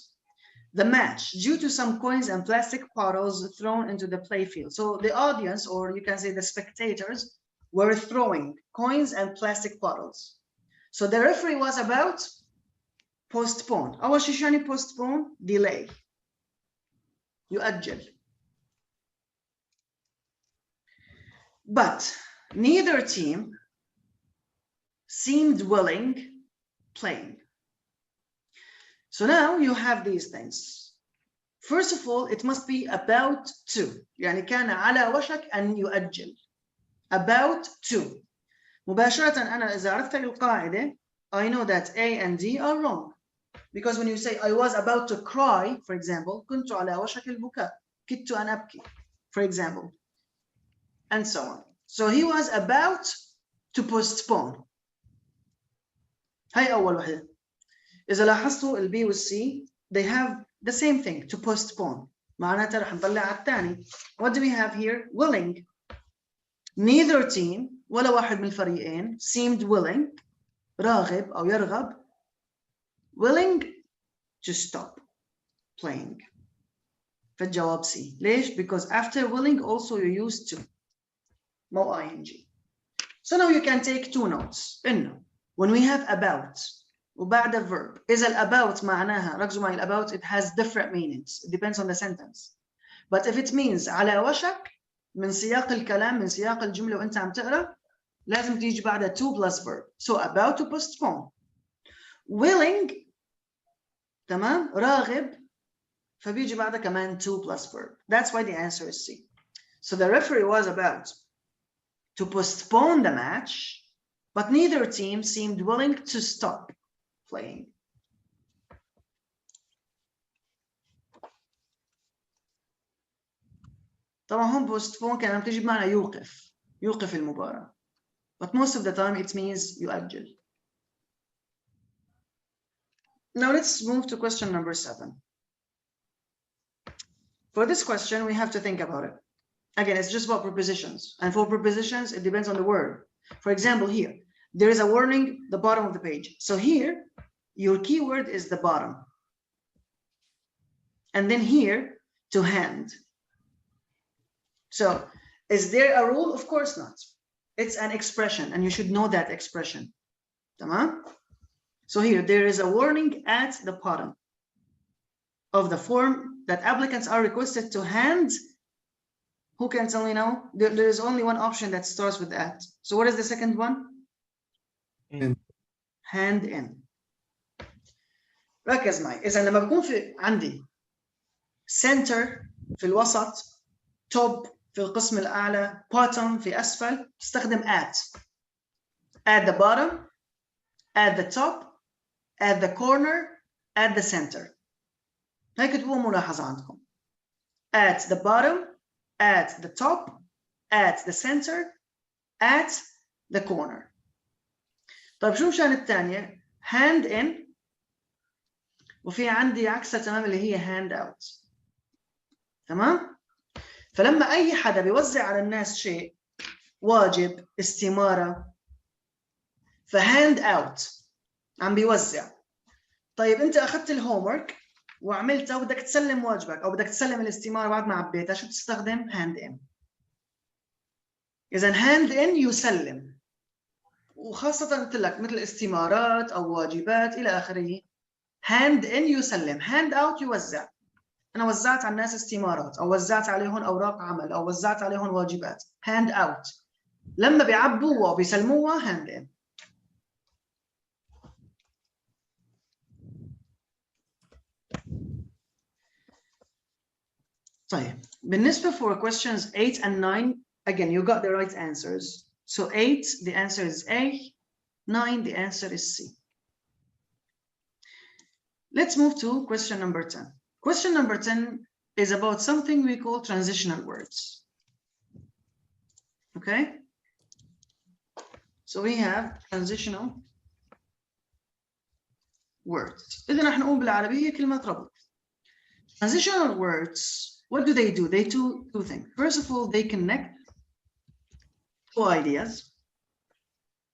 the match due to some coins and plastic bottles thrown into the playfield. So the audience, or you can say the spectators, were throwing coins and plastic bottles. So the referee was about postpone. أول شيء شو يعني postpone? Delay. يؤجل. But neither team seemed willing playing. So now you have these things. First of all, it must be about to. يعني كان على وشك أن يؤجل. About to. مباشرة أنا إذا عرفت القاعدة, I know that A and D are wrong. Because when you say I was about to cry, for example, كنت على وشك البكاء. كدت أن أبكي, for example. And so on. So he was about to postpone. هاي أول وحدة. إذا لاحظتوا ال B وال C, they have the same thing, to postpone. معناتها رح نطلع على الثاني. What do we have here? Willing. Neither team, ولا واحد من الفريقين, seemed willing, راغب أو يرغب, willing to stop playing. فالجواب C. ليش? Because after willing also you use to. مو ing. So now you can take two notes. إنه when we have about وبعد verb, إذا الأباوت معناها, ركزوا معي الأباوت, it has different meanings. It depends on the sentence. But if it means على وشك, من سياق الكلام, من سياق الجملة وأنت عم تقرأ, لازم تيجي بعدها to plus verb. So about to postpone. Willing, تمام, راغب, فبيجي بعدها كمان to plus verb. That's why the answer is C. So the referee was about to postpone the match, but neither team seemed willing to stop playing. طبعا هم postpone كان عم تيجي بمعنى يوقف المباراة. But most of the time it means يؤجل. Now let's move to question number 7. For this question, we have to think about it. Again, it's just about prepositions. And for prepositions, it depends on the word. For example, here, there is a warning, the bottom of the page. So here, your keyword is the bottom. And then here, to hand. So is there a rule? Of course not. It's an expression, and you should know that expression. Tamam? So here, there is a warning at the bottom of the form that applicants are requested to hand. Who can tell me now? There is only one option that starts with at. So what is the second one? In. Hand in. ركز معي. إذا لما بكون في عندي center في الوسط, top في القسم الأعلى, bottom في أسفل, بستخدم at the bottom, at the top, at the corner, at the center. هيك تبقوا ملاحظة عندكم. At the bottom, at the top, at the center, at the corner. طيب شو مشان الثانية؟ hand in وفي عندي عكسها تمام اللي هي hand out. تمام؟ فلما أي حدا بيوزع على الناس شيء, واجب, استمارة, فهاند اوت عم بيوزع. طيب انت اخذت الهومورك وعملتها وبدك تسلم واجبك او بدك تسلم الاستماره بعد ما عبيتها, شو بتستخدم؟ هاند ان. اذا هاند ان يسلم, وخاصه قلت لك مثل استمارات او واجبات الى اخره. هاند ان يسلم, هاند اوت يوزع. انا وزعت على الناس استمارات او وزعت عليهم اوراق عمل او وزعت عليهم واجبات. هاند اوت لما بيعبوها وبيسلموها هاند ان. طيب بالنسبة for questions 8 and 9, again you got the right answers. So 8 the answer is A, 9 the answer is C. Let's move to question number 10. Question number 10 is about something we call transitional words. Okay, so we have transitional words. إذا رح نقول بالعربية كلمة ربط. Transitional words, what do? They do two things. First of all, they connect two ideas.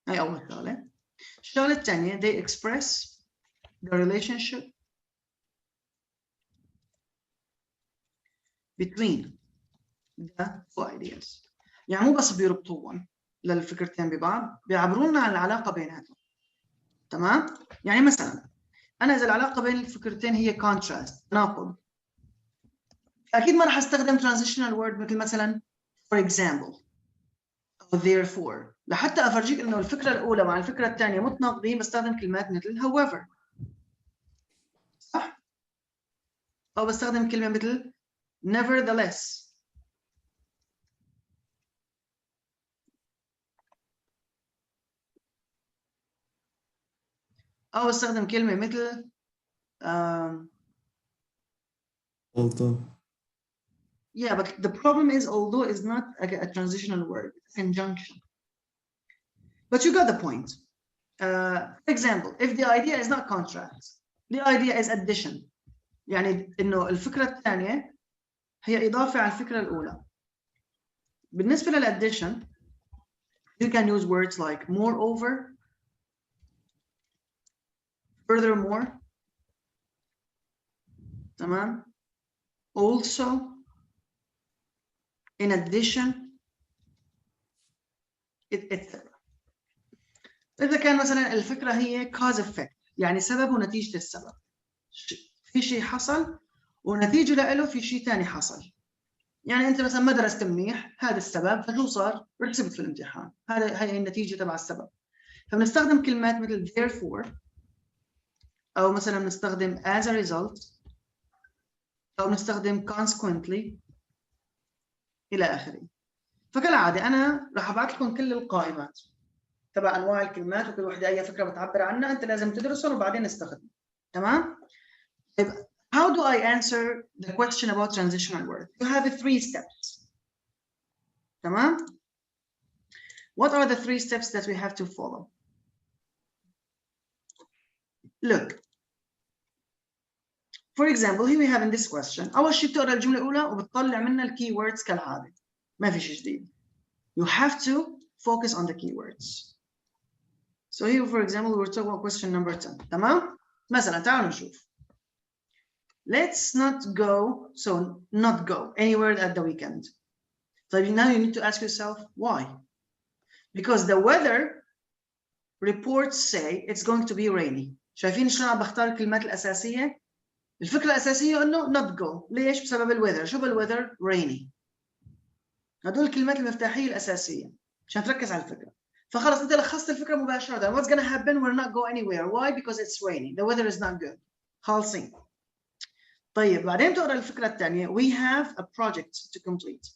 هاي أول شغلة. الشغلة الثانية, they express the relationship between the two ideas. يعني مو بس بيربطوهم للفكرتين ببعض, بيعبرونا عن العلاقة بيناتهم. تمام؟ يعني مثلا أنا إذا العلاقة بين الفكرتين هي contrast, تناقض, أكيد ما راح أستخدم transitional word مثل مثلا for example أو therefore. لحتى أفرجيك إنه الفكرة الأولى مع الفكرة الثانية متناقضين بستخدم كلمات مثل however. صح؟ أو بستخدم كلمة مثل nevertheless. أو بستخدم كلمة مثل although. Yeah, but the problem is although is not a transitional word, it's conjunction. But you got the point. For example, if the idea is not contrast, the idea is addition. يعني إنه الفكرة الثانية هي إضافة على الفكرة الأولى. بالنسبة للaddition, you can use words like moreover, furthermore, تمام? Also, in addition, etc. إذا كان مثلا الفكرة هي cause effect, يعني سبب ونتيجة السبب. في شيء حصل ونتيجة له في شيء ثاني حصل. يعني أنت مثلا ما درست منيح, هذا السبب, فشو صار؟ رسبت في الامتحان. هي النتيجة تبع السبب. فبنستخدم كلمات مثل therefore, أو مثلا بنستخدم as a result, أو بنستخدم consequently إلى آخره. فكالعادة أنا راح أبعث لكم كل القائمات تبع أنواع الكلمات, وكل وحدة أي فكرة بتعبر عنها أنت لازم تدرسهم وبعدين نستخدم. تمام؟ طيب how do I answer the question about transitional words? You have 3 steps. تمام? What are the 3 steps that we have to follow? Look. For example, here we have in this question. أول شيء بتقرأ الجملة الأولى وبتطلع منها الكي words كالعادة. ما في شيء جديد. You have to focus on the keywords. So here, for example, we're talking about question number 10. تمام؟ مثلا تعالوا نشوف. Let's not go anywhere at the weekend. So now you need to ask yourself why. Because the weather reports say it's going to be rainy. شايفين شلون عم بختار الكلمات الأساسية؟ الفكرة الأساسية إنه not go. ليش؟ بسبب الweather. شو بالweather؟ rainy. هدول الكلمات المفتاحية الأساسية عشان تركز على الفكرة. فخلص أنت لخصت الفكرة مباشرة. What's gonna happen? We'll not go anywhere. Why? Because it's raining. The weather is not good. خالصين. طيب بعدين تقرأ الفكرة الثانية. We have a project to complete.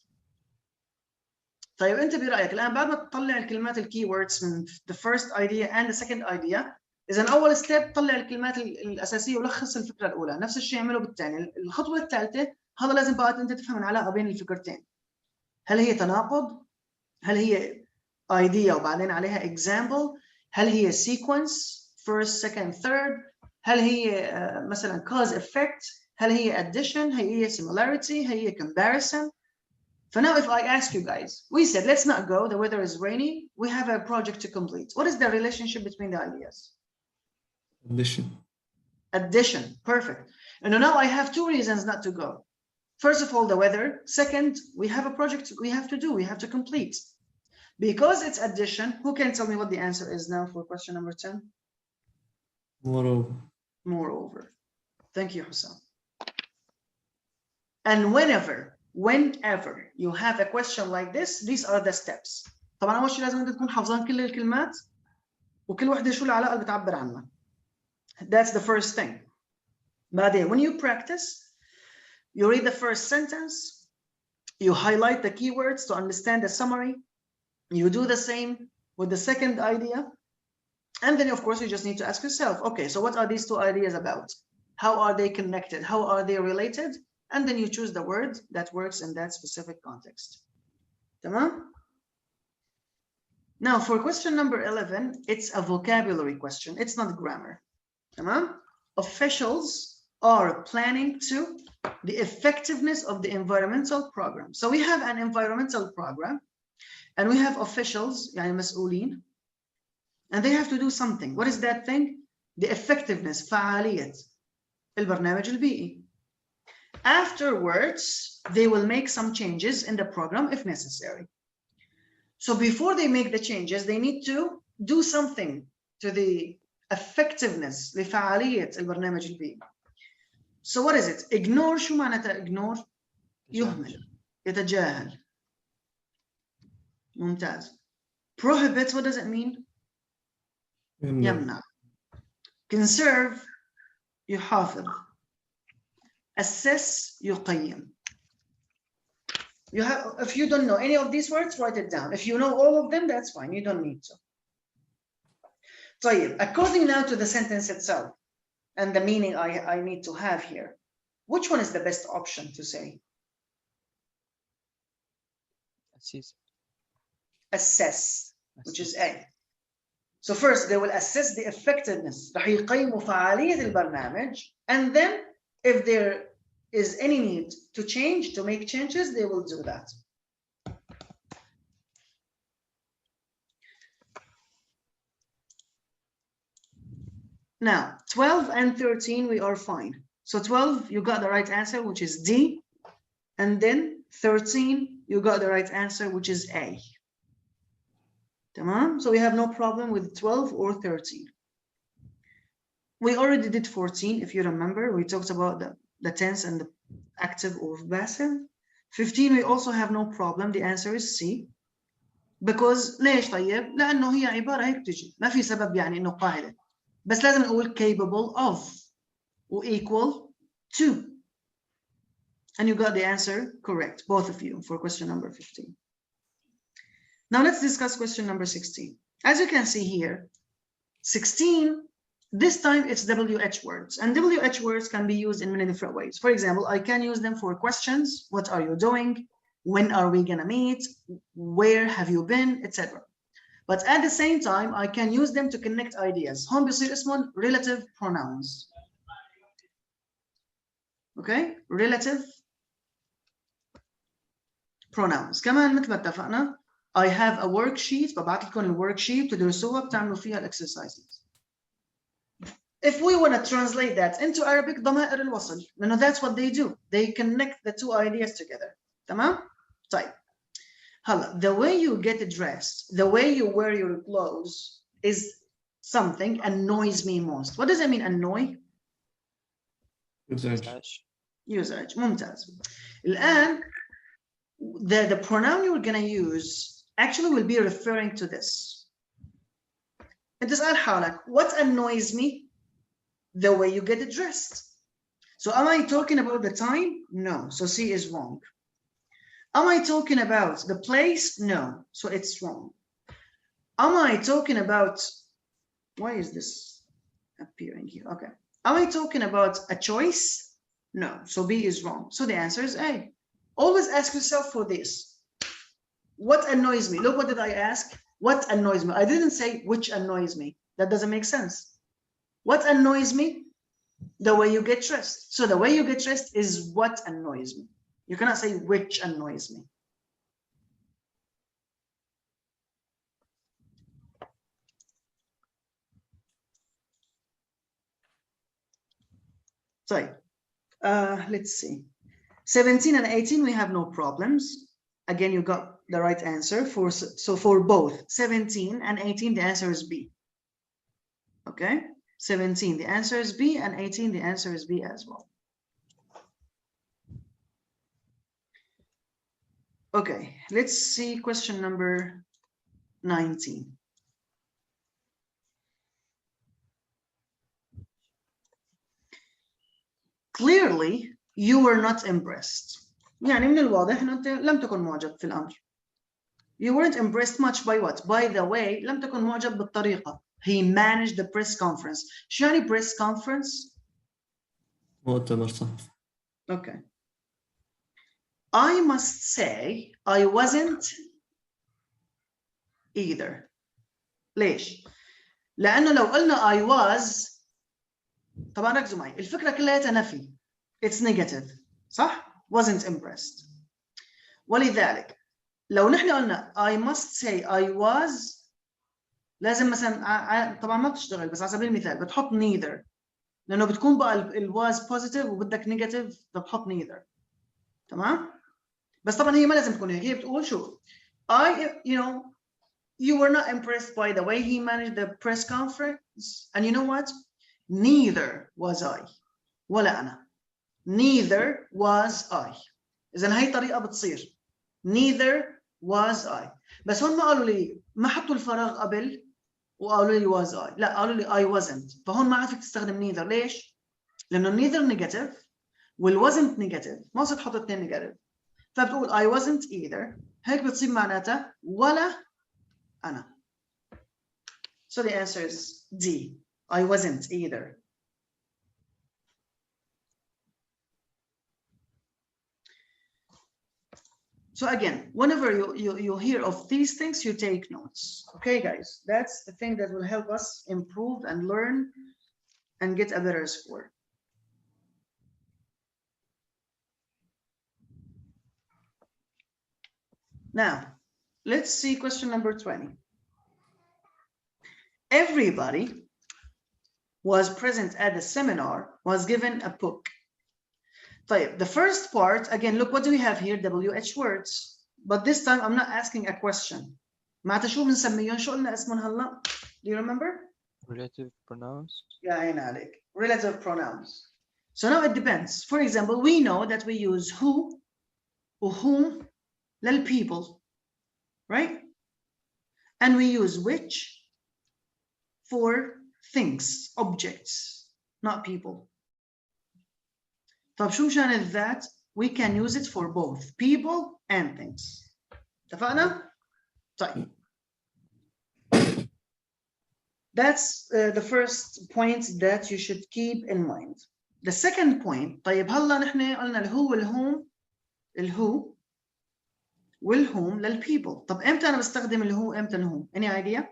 طيب أنت برأيك الآن بعد ما تطلع الكلمات الكيوردز من the first idea and the second idea، إذا أول ستيب طلع الكلمات الأساسية ولخص الفكرة الأولى. نفس الشيء اعمله بالثانية. الخطوة الثالثة هذا لازم بقى أنت تفهم العلاقة بين الفكرتين. هل هي تناقض؟ هل هي idea وبعدين عليها example؟ هل هي sequence first second third؟ هل هي مثلا cause effect؟ هل هي addition؟ هل هي similarity؟ هل هي comparison؟ So now if I ask you guys, we said let's not go, the weather is rainy, we have a project to complete. What is the relationship between the ideas? Addition. Addition, perfect. And now I have two reasons not to go. First of all, the weather. Second, we have a project we have to do, we have to complete. Because it's addition, who can tell me what the answer is now for question number 10? Moreover. Moreover. Thank you, Hussam. And whenever you have a question like this, these are the steps. طبعا أول شيء لازم أنت تكون حافظان كل الكلمات وكل وحدة شو العلاقة اللي بتعبر عنها. That's the first thing. بعدين when you practice, you read the first sentence, you highlight the keywords to understand the summary, you do the same with the second idea, and then of course you just need to ask yourself, okay, so what are these two ideas about? How are they connected? How are they related? And then you choose the word that works in that specific context. Tamam? Now for question number 11, it's a vocabulary question. It's not grammar. Tamam? Officials are planning to the effectiveness of the environmental program. So we have an environmental program and we have officials, يعني مسؤولين, and they have to do something. What is that thing? The effectiveness, فعالية البرنامج البيئي. Afterwards, they will make some changes in the program if necessary. So before they make the changes, they need to do something to the effectiveness لفعالية البرنامج البيئي. So what is it? Ignore. شو معناتها ignore? يهمل، يتجاهل. ممتاز. Prohibit, what does it mean? يمنع. Conserve, يحافظ. Assess, يقيم. You have, if you don't know any of these words, write it down. If you know all of them, that's fine. You don't need to. طيب, according now to the sentence itself and the meaning I need to have here, which one is the best option to say? Assess, which is A. So first they will assess the effectiveness. رح يقيموا فعالية البرنامج, and then if there is any need to change, to make changes, they will do that. Now, 12 and 13, we are fine. So 12, you got the right answer, which is D. And then 13, you got the right answer, which is A. Tamam? So we have no problem with 12 or 13. We already did 14, if you remember. We talked about the tense and the active or passive. 15, we also have no problem. The answer is C. Because ليش طيب؟ لأنه هي عبارة هيك تجي. ما في سبب يعني إنه قاعدة. بس لازم نقول capable of or equal to. And you got the answer correct, both of you, for question number 15. Now let's discuss question number 16. As you can see here, 16, this time it's WH words, and WH words can be used in many different ways. For example, I can use them for questions. What are you doing? When are we gonna meet? Where have you been? Etc. But at the same time, I can use them to connect ideas. هون بيصير اسمهم relative pronouns. Okay? Relative pronouns. كمان مثل ما اتفقنا, I have a worksheet. ببعت لكم الworksheet تدرسوها بتعملوا فيها exercises. If we want to translate that into Arabic, ضمائر الوصل, لأنه that's what they do. They connect the two ideas together. تمام? طيب. The way you get dressed, the way you wear your clothes is something annoys me most. What does it mean, annoy? usage. ممتاز. الآن the pronoun you're gonna use actually will be referring to this. أنت تسأل حالك what annoys me? The way you get dressed. So am I talking about the time? No. So C is wrong. Am I talking about the place? No. So it's wrong. Am I talking about, why is this appearing here? Okay. Am I talking about a choice? No. So B is wrong. So the answer is A. Always ask yourself for this. What annoys me? Look, what did I ask? What annoys me? I didn't say which annoys me. That doesn't make sense. What annoys me? The way you get dressed. So the way you get dressed is what annoys me. You cannot say which annoys me. So let's see. 17 and 18, we have no problems. Again, you got the right answer. So for both 17 and 18, the answer is B. Okay, 17, the answer is B, and 18, the answer is B as well. Okay, let's see question number 19. Clearly, you were not impressed. يعني من الواضح إنه أنت لم تكن معجب في الأمر. You weren't impressed much by what? By the way, لم تكن معجب بالطريقة. He managed the press conference. شو يعني press conference? مؤتمر صحفي. Okay. I must say I wasn't either. ليش؟ لأنه لو قلنا I was، طبعا ركزوا معي، الفكرة كلها نفي. It's negative. صح؟ Wasn't impressed. ولذلك لو نحن قلنا I must say I was، لازم مثلا طبعا ما بتشتغل، بس على سبيل المثال بتحط neither، لأنه بتكون بقى ال was positive وبدك negative بتحط neither. تمام؟ بس طبعا هي ما لازم تكون هيك، هي بتقول شو you were not impressed by the way he managed the press conference, and you know what? Neither was I. ولا أنا. Neither was I. إذا هي طريقة بتصير. Neither was I. بس هون ما قالوا لي، ما حطوا الفراغ قبل وقالوا لي was I. لا، قالوا لي I wasn't. فهون ما عرفت تستخدم neither. ليش؟ لأنه neither negative وال wasn't negative. ما صرت تحط اثنين negative. فبتقول I wasn't either. هيك بتصير معناتها ولا أنا. So the answer is D. I wasn't either. So again, whenever you hear of these things, you take notes. Okay, guys, that's the thing that will help us improve and learn and get a better score. Now, let's see question number 20. Everybody was present at the seminar, was given a book. طيب, the first part, again, look, what do we have here? WH words. But this time, I'm not asking a question. معناتها شو بنسميهم؟ شو قلنا اسمهم هلا؟ Do you remember? Relative pronouns. Yeah, عين عليك. Relative pronouns. So now it depends. For example, we know that we use who or whom لل people, right? And we use which for things, objects, not people. طب شو مشان الذات؟ We can use it for both people and things. اتفقنا؟ طيب. That's the first point that you should keep in mind. The second point, طيب هلا نحن قلنا الهو والهو والهوم للpeople. طب امتى انا بستخدم الهو امتى الهوم؟ Any idea؟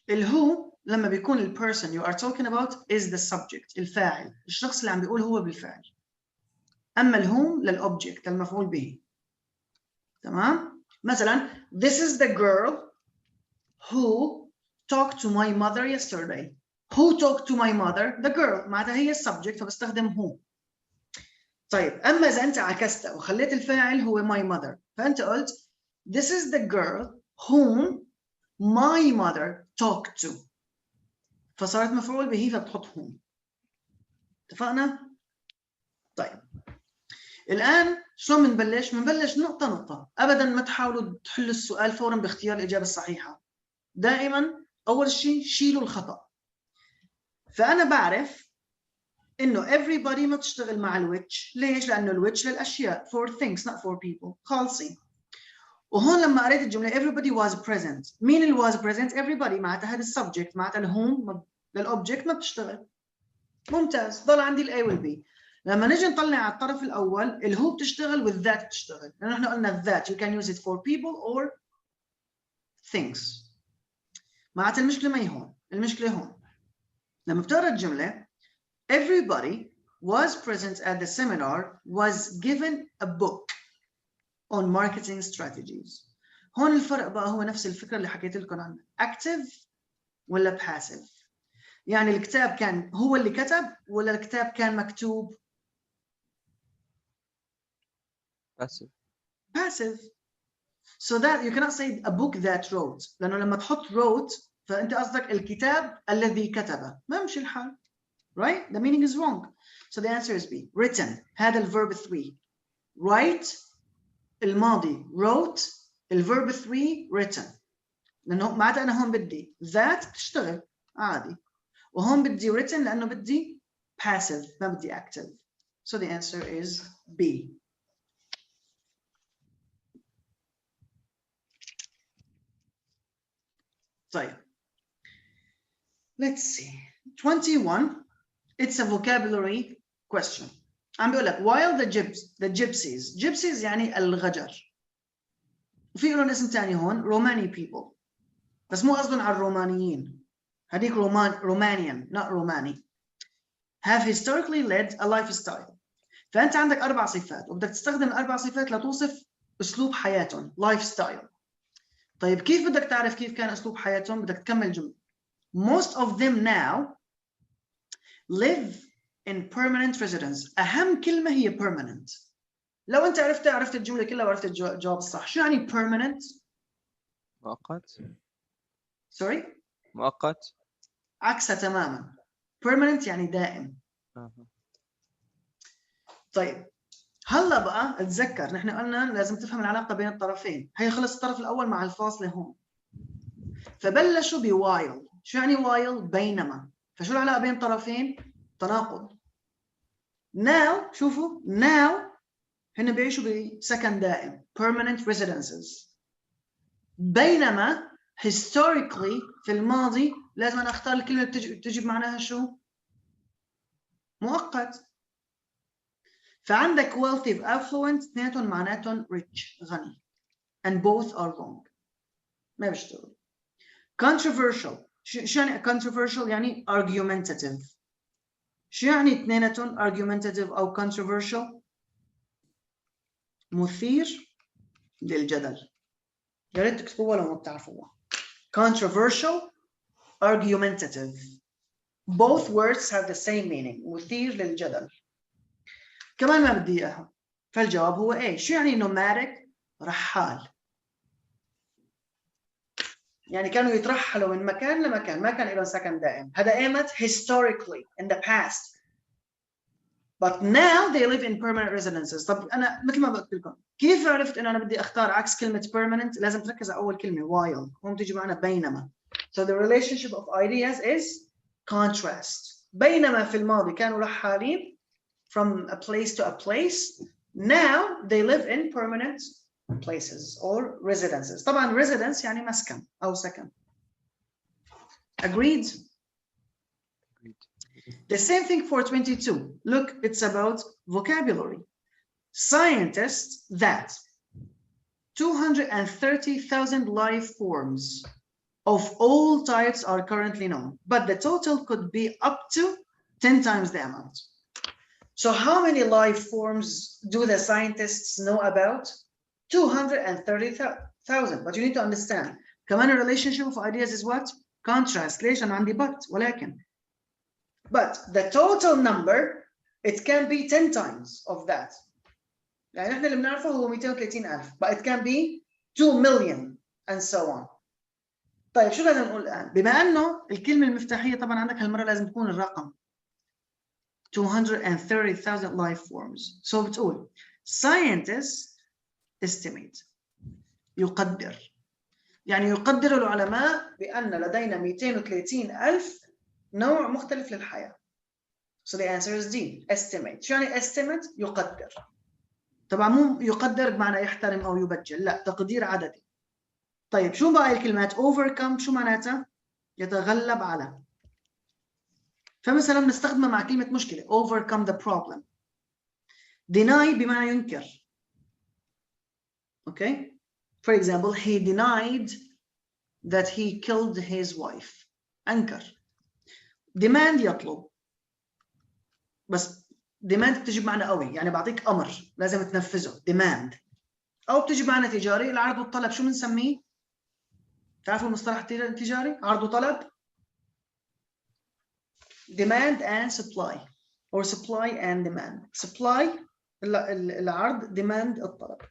الهو لما بيكون ال person you are talking about is the subject، الفاعل، الشخص اللي عم بيقول هو بالفعل. اما الهوم للobject، المفعول به. تمام؟ مثلا this is the girl who talked to my mother yesterday. Who talked to my mother? The girl. معناتها هي السبجكت فبستخدم who. طيب اما اذا انت عكستها وخليت الفاعل هو my mother، فانت قلت this is the girl whom my mother talked to. فصارت مفعول به فبتحط هون. اتفقنا؟ طيب الآن شلون بنبلش؟ بنبلش نقطة نقطة، أبداً ما تحاولوا تحلوا السؤال فوراً باختيار الإجابة الصحيحة. دائماً أول شيء شيلوا الخطأ. فأنا بعرف إنه everybody ما تشتغل مع الوتش، ليش؟ لأنه الوتش للأشياء for things not for people، خالصين. وهون لما قريت الجملة everybody was present، مين اللي was present؟ everybody معناتها هذا السبجكت، معناتها الهوم للأوبجكت ما بتشتغل. ممتاز، ضل عندي الA والB. لما نجي نطلع على الطرف الأول الهو بتشتغل والذات بتشتغل، لأنه احنا قلنا الذات you can use it for people or things. معناتها المشكلة ما هي هون، المشكلة هون. لما بتقرا الجملة everybody was present at the seminar was given a book on marketing strategies. هون الفرق بقى هو نفس الفكرة اللي حكيت لكم عنها، active ولا passive. يعني الكتاب كان هو اللي كتب ولا الكتاب كان مكتوب؟ passive. Passive. So that you cannot say a book that wrote، لأنه لما تحط wrote فأنت قصدك الكتاب الذي كتبه، ما مشي الحال. Right? The meaning is wrong. So the answer is B. Written. هذا الverb 3. Write الماضي wrote، الverb 3 written. لأنه معناتها أنا هون بدي that تشتغل عادي، وهون بدي written لأنه بدي passive ما بدي active. So the answer is B. طيب. Let's see. 21. It's a vocabulary question. عم بيقول لك while the gypsies يعني الغجر. وفي لهم اسم ثاني هون Romani people. بس مو قصدهم على الرومانيين. هذيك Romanian not Romani. Have historically led a lifestyle. فأنت عندك 4 صفات وبدك تستخدم ال4 صفات لتوصف أسلوب حياتهم lifestyle. طيب كيف بدك تعرف كيف كان أسلوب حياتهم؟ بدك تكمل جملة. Most of them now live in permanent residence. أهم كلمة هي permanent. لو أنت عرفت الجملة كلها وعرفت الجواب الصح. شو يعني permanent؟ مؤقت. Sorry؟ مؤقت. عكسها تماما. permanent يعني دائم. طيب هلا بقى اتذكر نحن قلنا لازم تفهم العلاقة بين الطرفين. هي خلص الطرف الأول مع الفاصلة هون. فبلشوا بوايل. شو يعني وايل؟ بينما. فشو العلاقة بين الطرفين؟ تناقض. now شوفوا now هن بيعيشوا بسكن دائم permanent residences. بينما historically في الماضي لازم أنا أختار الكلمة اللي تجي بمعناها شو؟ مؤقت. فعندك wealthy و affluent اثنيناتهم معناتهم rich غني and both are wrong. ما بيشتغل. controversial شو يعني controversial؟ يعني argumentative. شو يعني اثنيناتهم argumentative أو controversial؟ مثير للجدل. يا ريت تكتبوها لو ما بتعرفوها. controversial argumentative. both words have the same meaning. مثير للجدل. كمان ما بدي اياها. فالجواب هو ايه. شو يعني nomadic؟ رحال. يعني كانوا يترحلوا من مكان لمكان، ما كان لهم سكن دائم. هذا ايمت historically in the past. But now they live in permanent residences. طب أنا مثل ما قلت لكم كيف عرفت إنه أنا بدي أختار عكس كلمة permanent؟ لازم تركز على أول كلمة while. هون تيجي معنا بينما. So the relationship of ideas is contrast. بينما في الماضي كانوا رحالين from a place to a place. Now they live in permanent places or residences. طبعا residence يعني مسكن أو سكن. Agreed? The same thing for 22. Look, it's about vocabulary. Scientists that 230,000 life forms of all types are currently known, but the total could be up to 10 times the amount. So how many life forms do the scientists know about? 230,000. But you need to understand, كمان a relationship of ideas is what? Contrast. ليش أنا عندي but ولكن. But the total number, it can be 10 times of that. يعني احنا اللي بنعرفه هو 230,000, but it can be 2 million and so on. طيب شو لازم نقول الآن؟ بما أنه الكلمة المفتاحية طبعا عندك هالمرة لازم تكون الرقم 230,000 life forms. So بتقول scientists estimate يقدر، يعني يقدر العلماء بأن لدينا 230,000 نوع مختلف للحياة. So the answer is D, estimate. شو يعني estimate؟ يقدر. طبعا مو يقدر بمعنى يحترم أو يبجل، لا، تقدير عددي. طيب شو بقى الكلمات؟ overcome شو معناتها؟ يتغلب على. فمثلا بنستخدمها مع كلمة مشكلة overcome the problem. deny بمعنى ينكر. Okay? For example, he denied that he killed his wife. أنكر. demand يطلب. بس demand بتجي بمعنى قوي، يعني بعطيك أمر لازم تنفذه demand. أو بتجي بمعنى تجاري، العرض والطلب شو بنسميه؟ تعرفوا المصطلح التجاري؟ عرض وطلب؟ demand and supply or supply and demand. supply العرض، demand الطلب.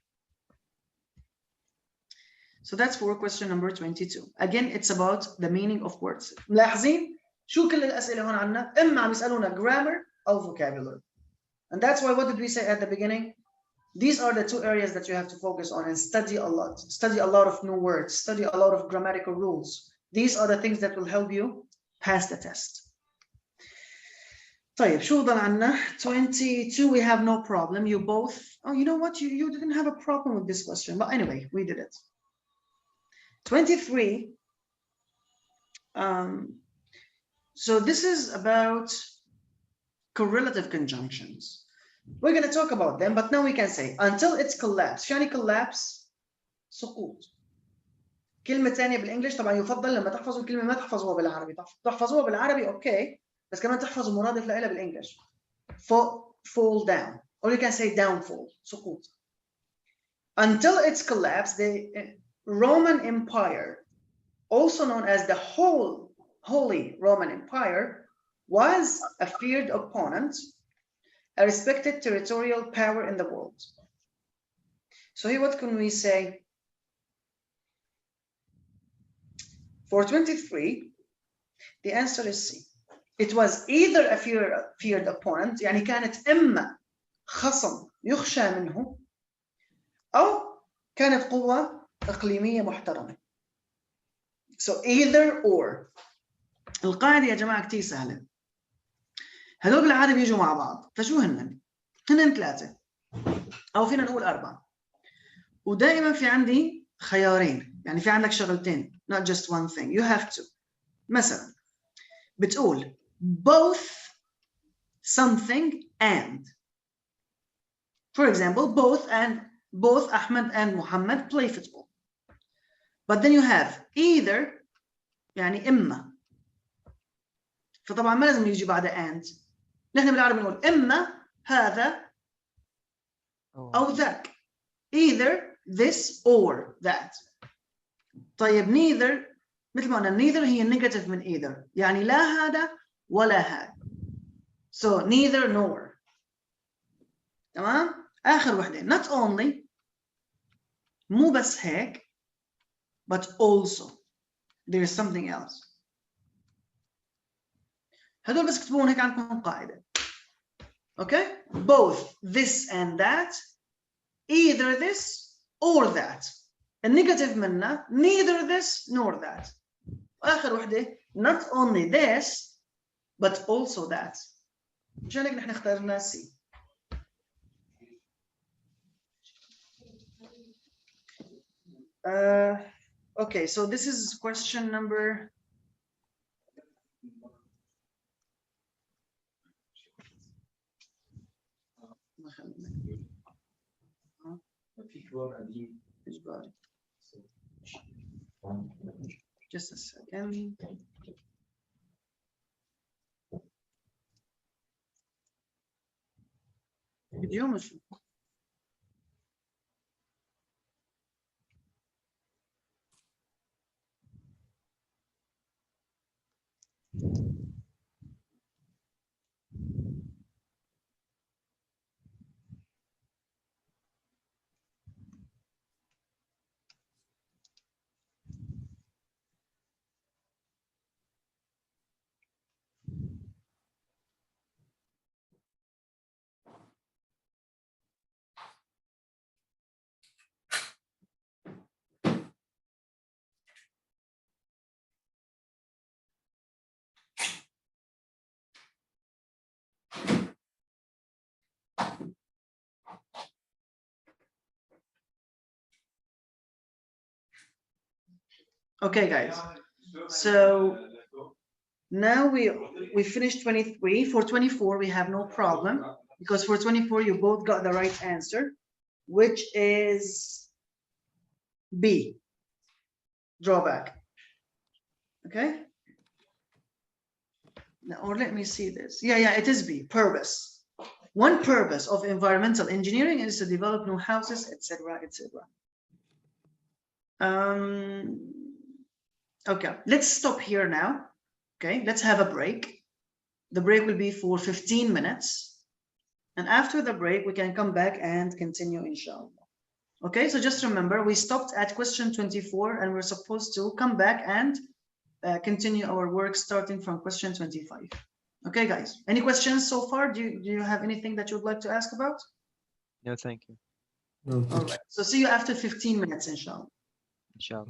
So that's for question number 22. Again, it's about the meaning of words. ملاحظين شو كل الأسئلة هون عنا؟ إما عم يسألونا grammar أو vocabulary. And that's why what did we say at the beginning? These are the two areas that you have to focus on and study a lot. Study a lot of new words. Study a lot of grammatical rules. These are the things that will help you pass the test. طيب شو ضل عنا؟ 22 we have no problem. You both, oh, you know what? You didn't have a problem with this question. But anyway, we did it. 23. So this is about correlative conjunctions. We're going to talk about them, but now we can say until it's collapse. شو يعني collapse؟ سقوط. كلمة ثانية بالإنجليش طبعا يفضل لما تحفظوا الكلمة ما تحفظوها بالعربي. تحفظوها بالعربي أوكي، بس كمان تحفظوا مرادف لها بالإنجليش. Fall down, or you can say downfall. سقوط. Until its collapse, the Roman Empire, also known as the Holy Roman Empire, was a feared opponent, a respected territorial power in the world. So here what can we say? For 23, the answer is C. It was either a feared opponent, يعني كانت إما خصم يخشى منه، أو كانت قوة إقليمية محترمة. So either or. القاعدة يا جماعة كتير سهلة. هذول بالعادة بيجوا مع بعض، فشو هن؟ هن 3 أو فينا نقول 4. ودائما في عندي خيارين، يعني في عندك شغلتين, not just one thing. You have to. مثلا بتقول both something and. For example, both Ahmed and Muhammad play football. But then you have either يعني إما. فطبعا ما لازم يجي بعد and. نحن بالعربي نقول إما هذا أو ذاك. Either this or that. طيب neither مثل ما قلنا neither هي negative من either، يعني لا هذا ولا هذا. So neither nor. تمام؟ آخر وحدة not only مو بس هيك but also there is something else. هدول بس كتبون هيك عندكم قاعدة. Okay? Both this and that, either this or that. النيجاتيف منا neither this nor that. آخر وحدة not only this but also that. مشان هيك نحن اخترنا C. Okay, so this is question number. Just a second. فيديو مش Okay, guys. So now we finished 23. For 24, we have no problem because for 24, you both got the right answer, which is B, drawback. Okay. Now, or let me see this. Yeah, it is B, purpose. One purpose of environmental engineering is to develop new houses, etc., etc. Okay, let's stop here now. Okay, let's have a break. The break will be for 15 minutes. And after the break, we can come back and continue, inshallah. Okay, so just remember, we stopped at question 24 and we're supposed to come back and continue our work starting from question 25. Okay, guys, any questions so far? Do you have anything that you would like to ask about? No, thank you. No, All right, so see you after 15 minutes, inshallah. Inshallah.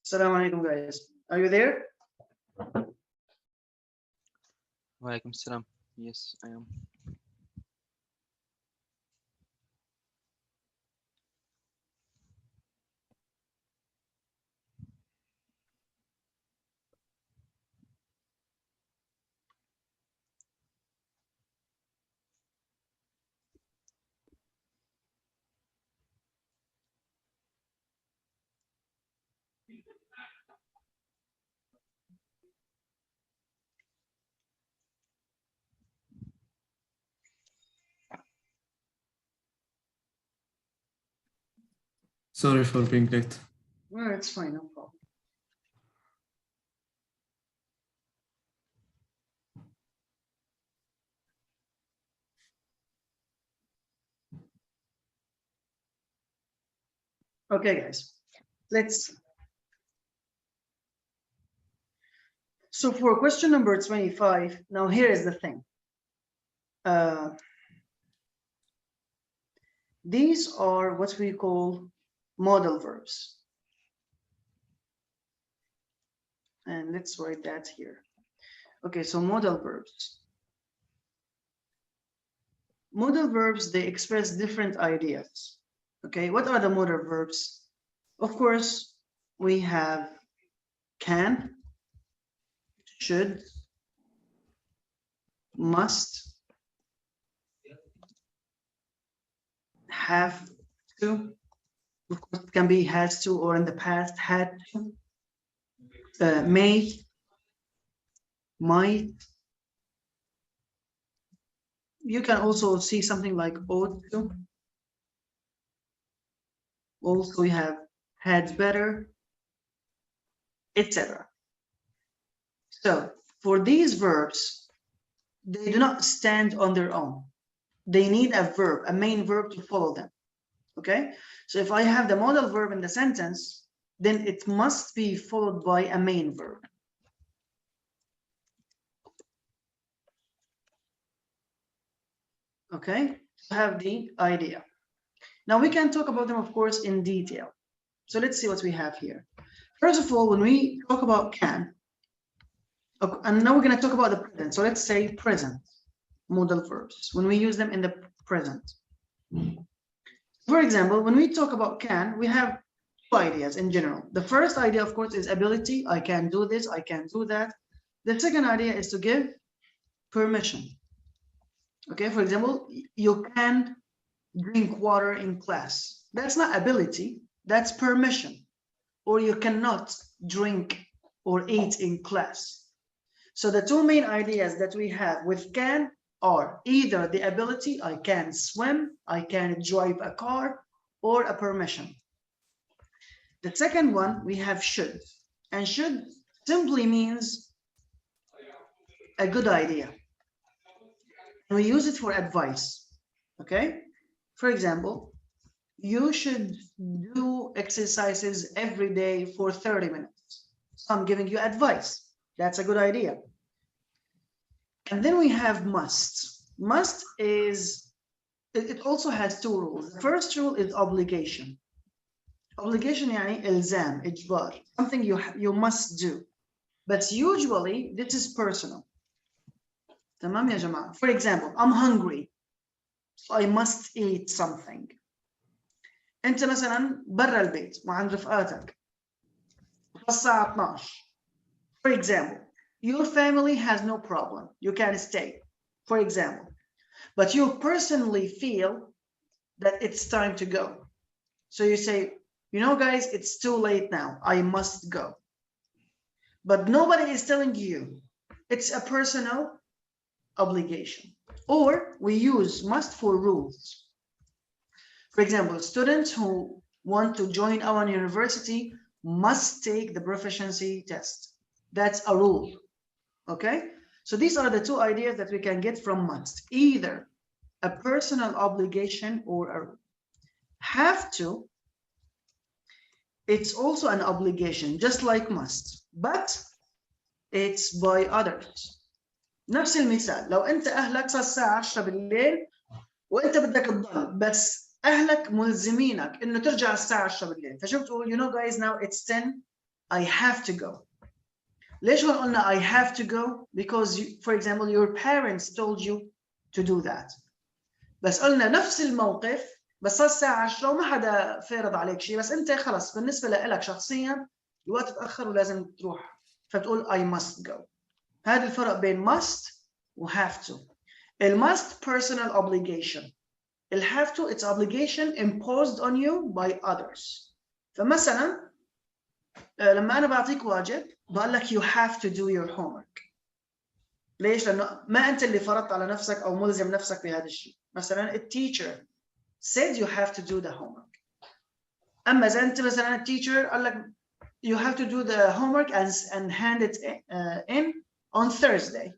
Assalamu alaikum, guys. Are you there? Walaikum salam. Yes, I am. Sorry for being late. No, it's fine, no problem. Okay, guys, let's. So for question number 25, now here is the thing. These are what we call modal verbs. And let's write that here. Okay, so modal verbs. Modal verbs, they express different ideas. Okay, what are the modal verbs? Of course, we have can, should, must, have to. Of course, it can be has to, or in the past had to. May, might. You can also see something like ought to. Also, we have had better, etc. So for these verbs, they do not stand on their own. They need a verb, a main verb to follow them. Okay, so if I have the modal verb in the sentence, then it must be followed by a main verb. Okay, so have the idea. Now we can talk about them, of course, in detail. So let's see what we have here. First of all, when we talk about can, okay, and now we're going to talk about the present. So let's say present modal verbs, when we use them in the present. For example, when we talk about can, we have two ideas in general. The first idea, of course, is ability. I can do this, I can do that. The second idea is to give permission. Okay, for example, you can drink water in class. That's not ability, that's permission. Or you cannot drink or eat in class. So the two main ideas that we have with can are either the ability, I can swim, I can drive a car, or a permission. The second one, we have should. And should simply means a good idea. And we use it for advice. Okay? For example, you should do exercises every day for 30 minutes. So I'm giving you advice. That's a good idea. And then we have must. Must is, it also has two rules. The first rule is obligation. Obligation يعني إلزام, إجبار, something you must do. But usually this is personal. تمام يا جماعة. For example, I'm hungry, so I must eat something. أنت مثلا برا البيت مع رفقاتك الساعة 12. For example, your family has no problem. You can stay, for example. But you personally feel that it's time to go. So you say, you know, guys, it's too late now. I must go. But nobody is telling you. It's a personal obligation. Or we use must for rules. For example, students who want to join our university must take the proficiency test. That's a rule. Okay? So these are the two ideas that we can get from must. Either a personal obligation or a rule. Have to, it's also an obligation, just like must, but it's by others. نفس المثال، لو أنت أهلك صار الساعة 10 بالليل وأنت بدك تضل بس أهلك ملزمينك إنه ترجع الساعة 10 بالليل، فشو بتقول؟ You know guys, now it's 10 I have to go. ليش هون قلنا I have to go? Because you, for example, your parents told you to do that. بس قلنا نفس الموقف بس صار الساعة 10 وما حدا فرض عليك شيء، بس أنت خلص بالنسبة لك شخصيا الوقت تأخر ولازم تروح، فبتقول I must go. هذا الفرق بين must و have to. ال must personal obligation. ال have to it's obligation imposed on you by others. فمثلا لما أنا بعطيك واجب بقول لك you have to do your homework. ليش؟ لأنه ما أنت اللي فرضت على نفسك أو ملزم نفسك بهذا الشيء. مثلا teacher said you have to do the homework. أما إذا أنت مثلا teacher قال لك you have to do the homework and hand it in on Thursday.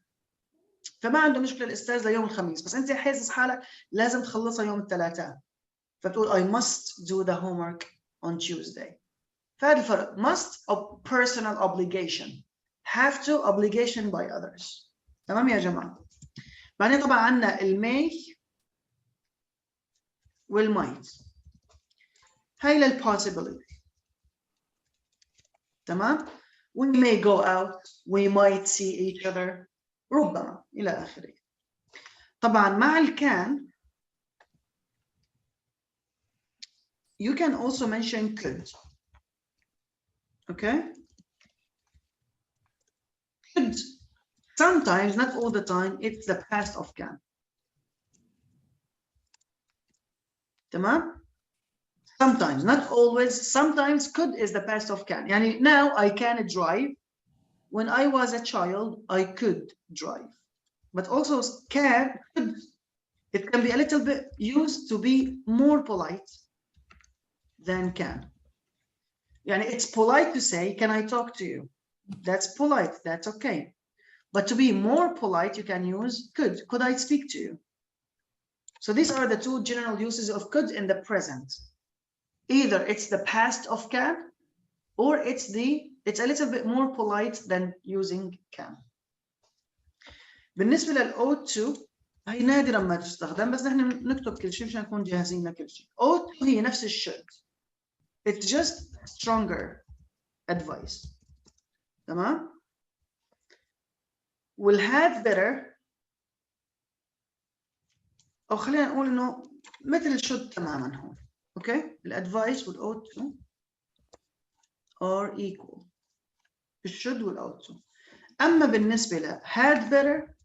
فما عنده مشكلة الأستاذ ليوم الخميس، بس أنت حاسس حالك لازم تخلصها يوم الثلاثاء، فبتقول I must do the homework on Tuesday. فهذا الفرق. must of personal obligation, have to obligation by others. تمام يا جماعة؟ بعدين طبعا عندنا المay والmight. هاي للpossibility. تمام؟ we may go out, we might see each other. ربما إلى آخره. طبعا مع الكان you can also mention could. Okay? Could sometimes, not all the time, it's the past of can. تمام? Sometimes, not always. Sometimes could is the past of can. يعني now I can drive. When I was a child, I could drive. But also can, could, it can be a little bit used to be more polite than can. يعني it's polite to say, can I talk to you? That's polite, that's okay. But to be more polite, you can use could. Could I speak to you? So these are the two general uses of could in the present. Either it's the past of can, or it's a little bit more polite than using can. بالنسبة لل ought to هي نادرا ما تستخدم، بس نحن نكتب كل شيء مشان نكون جاهزين لكل شيء. ought to هي نفس الشد. It's just stronger advice. تمام؟ will had better أو خلينا نقول إنه مثل الشد تماما هون. أوكي؟ الادفايس وال ought to are equal. الشد وال ought to. أما بالنسبة ل had better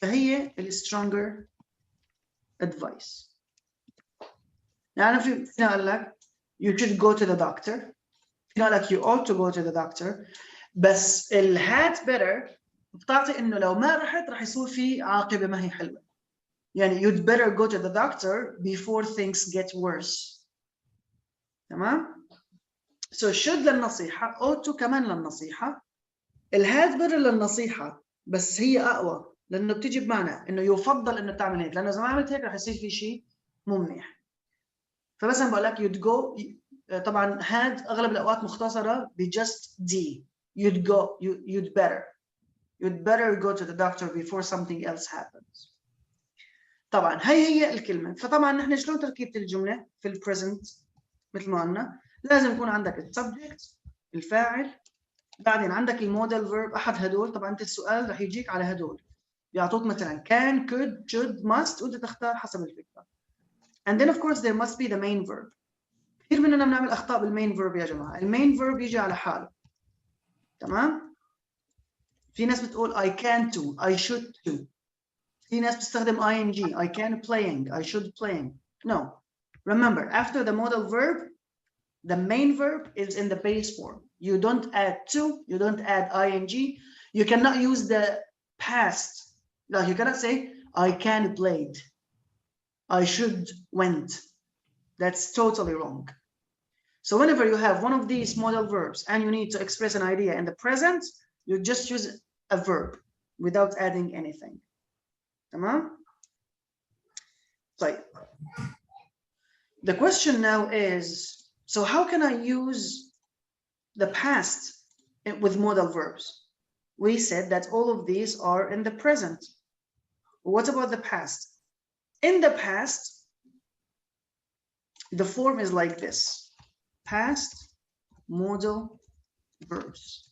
فهي ال stronger advice. يعني فينا قال لك you should go to the doctor. فينا قال لك you ought to go to the doctor. بس ال had better بتعطي إنه لو ما رحت رح يصير في عاقبة ما هي حلوة. يعني you'd better go to the doctor before things get worse. تمام؟ So should للنصيحة، ought to كمان للنصيحة. ال had better للنصيحة بس هي أقوى لأنه بتيجي بمعنى إنه يفضل إنه تعمل هيك، لأنه إذا ما عملت هيك رح يصير في شيء مو منيح. فمثلا بقول لك you'd go، طبعا had أغلب الأوقات مختصرة ب just d. You'd go، you'd better go to the doctor before something else happens. طبعا هي الكلمة. فطبعا نحن شلون تركيبة الجملة في ال present مثل ما قلنا؟ لازم يكون عندك ال subject، الفاعل، بعدين عندك الموديل verb أحد هدول. طبعا أنت السؤال رح يجيك على هدول، بيعطوك مثلا can, could, should, must، وأنت تختار حسب الفكرة. And then of course there must be the main verb. كثير مننا بنعمل أخطاء بالmain verb يا جماعة. المين verb يجي على حاله. تمام؟ في ناس بتقول I can to، I should to. في ناس بتستخدم ing، I can playing، I should playing. No. Remember, after the modal verb, the main verb is in the base form. You don't add to, you don't add ing. You cannot use the past. Like you cannot say I can played, I should went. That's totally wrong. So whenever you have one of these modal verbs and you need to express an idea in the present, you just use a verb without adding anything. تمام؟ طيب. The question now is, so how can I use the past with modal verbs? We said that all of these are in the present. What about the past? In the past, the form is like this. Past modal verbs.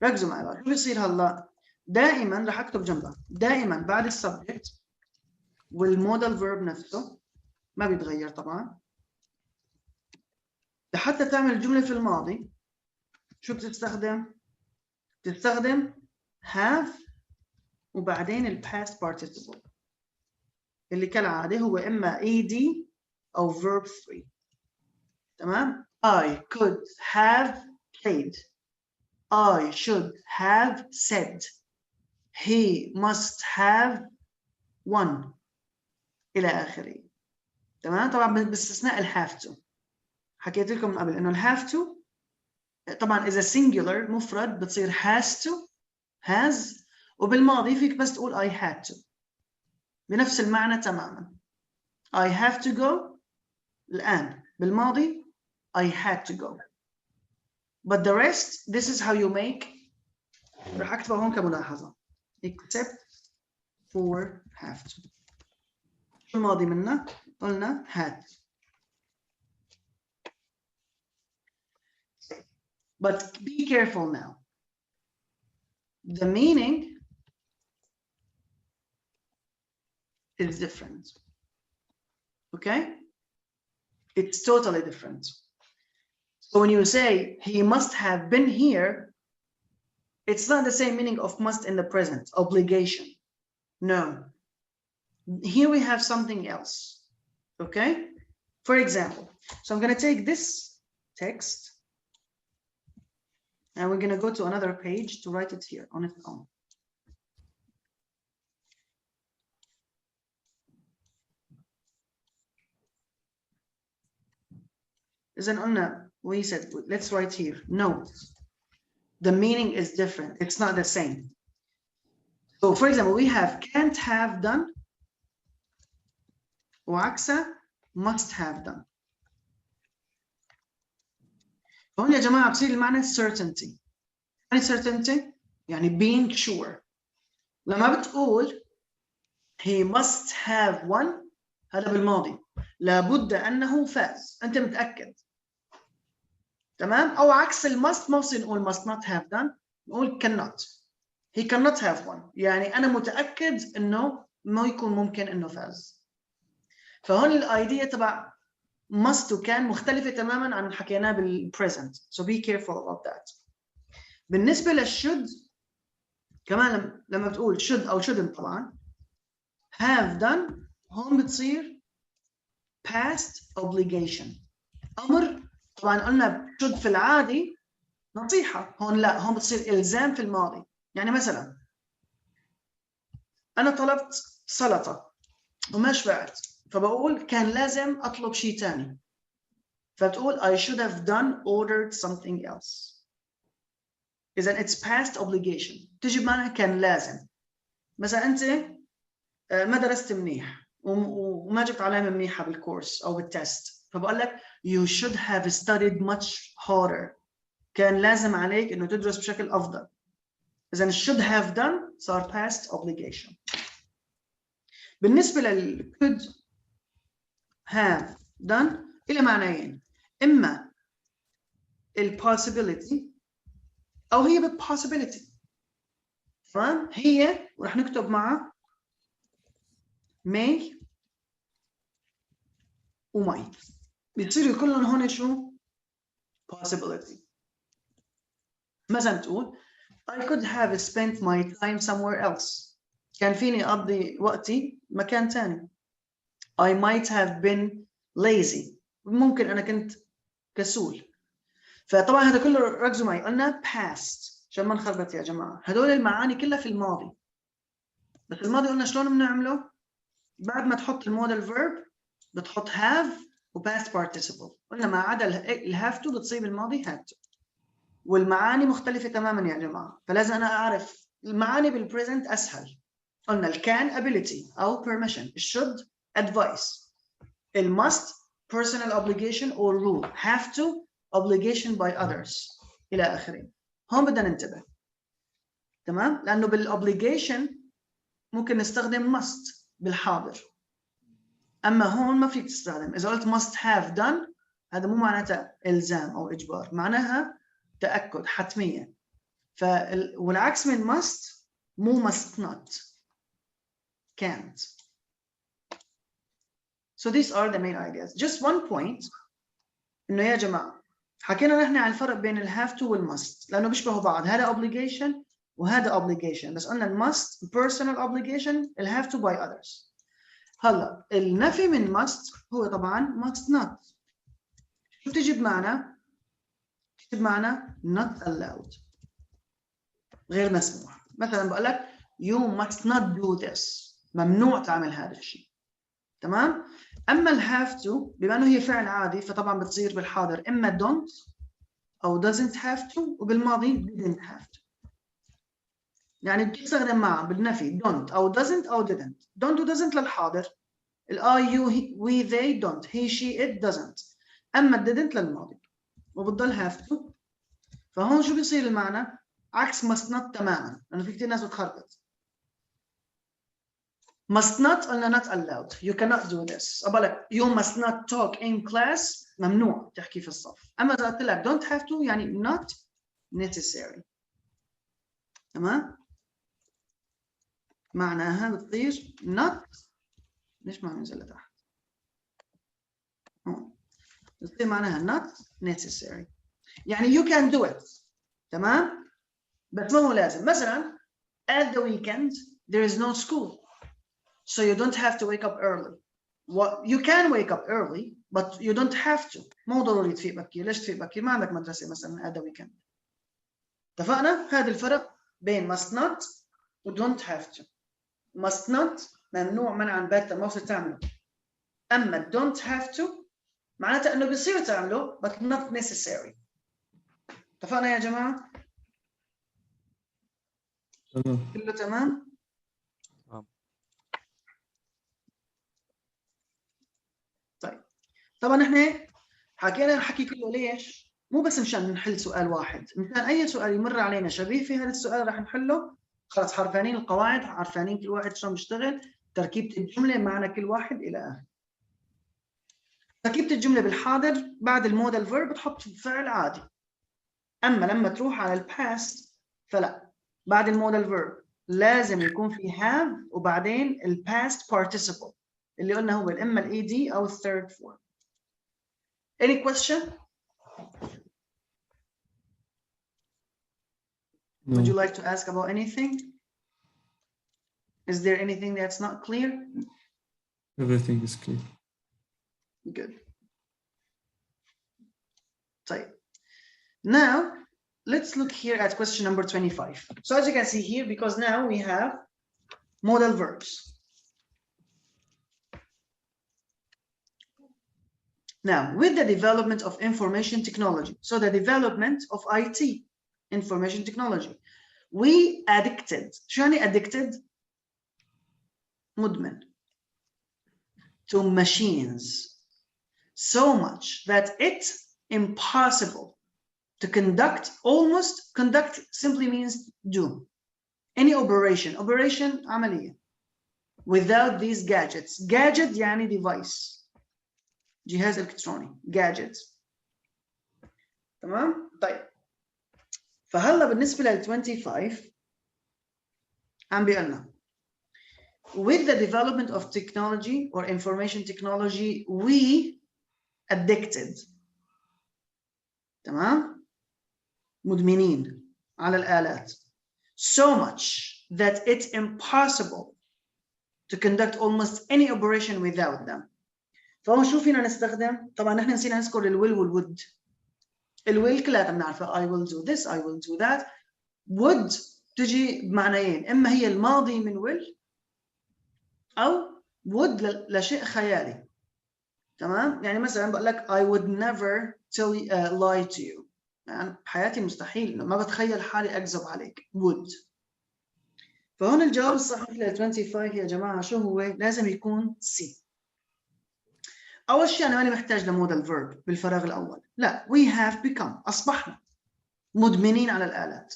ركزوا معي بقى، شو بيصير هلا؟ دائما رح اكتب جنبها، دائما بعد السبجكت والمودال فيرب نفسه ما بيتغير طبعا. لحتى تعمل جملة في الماضي شو بتستخدم؟ بتستخدم have وبعدين ال past participle اللي كالعادة هو إما ed أو verb 3. تمام؟ I could have played. I should have said. He must have won. إلى آخره. تمام؟ طبعا باستثناء ال have to. حكيت لكم من قبل إنه ال have to طبعا إذا singular مفرد بتصير has to has، وبالماضي فيك بس تقول I had to بنفس المعنى تماما. I have to go الآن، بالماضي I had to go. But the rest this is how you make. راح أكتبها هون كملاحظة except for have to. شو الماضي منا؟ قلنا had. But be careful now. The meaning is different. Okay? It's totally different. So when you say he must have been here, it's not the same meaning of must in the present, obligation. No. Here we have something else. Okay? For example, so I'm going to take this text and we're going to go to another page to write it here on its own. Isn't قلنا, we said, let's write here, note. The meaning is different. It's not the same. So for example, we have can't have done وعكسها must have done. هون يا جماعة بصير المعنى certainty. يعني certainty يعني being sure. لما بتقول he must have won هذا بالماضي، لابد أنه فاز، أنت متأكد. تمام؟ أو عكس المust ما بصير نقول must not have done، نقول cannot. he cannot have won، يعني أنا متأكد إنه ما يكون ممكن إنه فاز. فهون الأيديا تبع must وكان مختلفة تماماً عن حكيناه بالpresent. So be careful about that. بالنسبة للshould كمان لما بتقول should أو shouldn't طبعاً have done هون بتصير past obligation. أمر طبعاً قلنا should في العادي نصيحة، هون لا، هون بتصير إلزام في الماضي. يعني مثلاً أنا طلبت سلطة وما شبعت، فبقول كان لازم أطلب شيء تاني. فتقول I should have done ordered something else. إذا it's past obligation. تجي بمعنى كان لازم. مثلا أنت ما درست منيح وما جبت علامة منيحة بالكورس أو بالتست، فبقول لك you should have studied much harder. كان لازم عليك إنه تدرس بشكل أفضل. إذا should have done صار past obligation. بالنسبة لل could have done إلى معنيين، إما ال possibility أو هي بال possibility. تمام؟ هي ورح نكتب معها may و might. بيصيروا كلهم هون شو؟ possibility. مثلا تقول I could have spent my time somewhere else. كان فيني أقضي وقتي مكان تاني. I might have been lazy. ممكن أنا كنت كسول. فطبعا هذا كله ركزوا معي، قلنا past عشان ما نخربط يا جماعة. هدول المعاني كلها في الماضي. بس الماضي قلنا شلون بنعمله؟ بعد ما تحط المودال verb بتحط have و past participle. قلنا ما عدا ال have to بتصيب الماضي had to. والمعاني مختلفة تماما يا جماعة. فلازم أنا أعرف المعاني بالpresent أسهل. قلنا ال can ability أو permission. ال should advice. ال must personal obligation or rule. have to obligation by others إلى آخره. هون بدنا ننتبه. تمام؟ لأنه بالobligation ممكن نستخدم must بالحاضر. أما هون ما فيك تستخدم. إذا قلت must have done هذا مو معناته إلزام أو إجبار، معناها تأكد، حتمية. والعكس من must مو must not، can't. So these are the main ideas. Just one point إنه يا جماعة حكينا نحن عن الفرق بين ال have to وال must لأنه بيشبهوا بعض، هذا obligation وهذا obligation، بس قلنا ال must personal obligation، ال have to by others. هلا النفي من must هو طبعا must not. شو بتجي بمعنى؟ بتجي بمعنى not allowed، غير مسموح. مثلا بقول لك you must not do this، ممنوع تعمل هذا الشيء. تمام؟ اما ال have to بما انه هي فعل عادي فطبعا بتصير بالحاضر اما don't او doesn't have to، وبالماضي didn't have to. يعني بتستخدم معها بالنفي don't او doesn't او didn't. don't و doesn't للحاضر، ال I you he, we they don't، he she it doesn't. اما didn't للماضي وبتضل have to. فهون شو بيصير المعنى؟ عكس must not تماما، لانه في كثير ناس بتخربط. must not قلنا not allowed، you cannot do this. أقول you must not talk in class، ممنوع تحكي في الصف. أما إذا قلت لك don't have to يعني not necessary. تمام؟ معناها بتصير not، ليش ما ننزل لتحت؟ هون بتصير معناها not necessary، يعني you can do it. تمام؟ بس ما هو لازم. مثلا at the weekend there is no school. So you don't have to wake up early. You can wake up early, but you don't have to. مو ضروري تفيق بكير. ليش تفيق بكير؟ ما عندك مدرسة مثلا at the weekend. اتفقنا؟ هذا الفرق بين must not و don't have to. must not ممنوع منعا باتا، ما بصير تعمله. أما don't have to معناته إنه بيصير تعمله but not necessary. اتفقنا يا جماعة؟ تمام. كله تمام؟ طيب طبعا احنا حكينا الحكي كله ليش؟ مو بس مشان نحل سؤال واحد، مشان اي سؤال يمر علينا شبيه في هذا السؤال راح نحله. خلص عارفين القواعد، عارفين كل واحد شلون بيشتغل، تركيبة الجملة معنى كل واحد الى اخره. تركيبة الجملة بالحاضر بعد المودال فيرب بتحط فعل عادي. اما لما تروح على الباست فلا، بعد المودال فيرب لازم يكون في have وبعدين الباست participle اللي قلنا هو اما الاي دي او الثيرد فورم. Any question? No. Would you like to ask about anything? Is there anything that's not clear? Everything is clear. Good. طيب. Now, let's look here at question number 25. So as you can see here, because now we have modal verbs. Now, with the development of information technology, so the development of IT, information technology, we addicted. شو يعني addicted؟ مدمن. To machines so much that it's impossible to conduct simply means do any operation. Operation عملية without these gadgets. Gadget يعني device. جهاز إلكتروني gadgets. تمام؟ طيب فهلا بالنسبة لل 25 عم بيقلنا with the development of technology or information technology we addicted. تمام؟ مدمنين على الآلات so much that it's impossible to conduct almost any operation without them. فهو شو فينا نستخدم؟ طبعا نحن نسينا نذكر الويل والود. الويل كلها بنعرفها I will do this I will do that. would تجي بمعنيين، إما هي الماضي من will أو would لشيء خيالي. تمام؟ يعني مثلا بقول لك I would never lie to you. يعني بحياتي مستحيل، ما بتخيل حالي أكذب عليك. would. فهون الجواب الصحيح لل 25 يا جماعة شو هو؟ لازم يكون C. أول شيء أنا ماني محتاج لمودال فيرب بالفراغ الأول، لا we have become أصبحنا مدمنين على الآلات.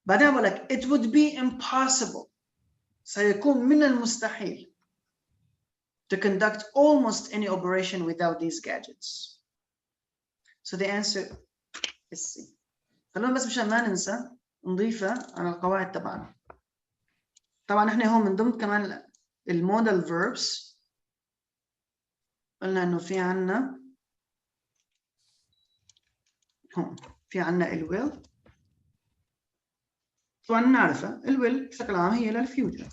بعدين بقول لك it would be impossible سيكون من المستحيل to conduct almost any operation without these gadgets. So the answer is C. خلونا بس مشان ما ننسى نضيفها على القواعد تبعنا. طبعا احنا هون من ضمن كمان المودال verbs قلنا انه في عنا هون في عنا الويل. طبعا نعرفها الويل بشكل عام هي للفيوتشر،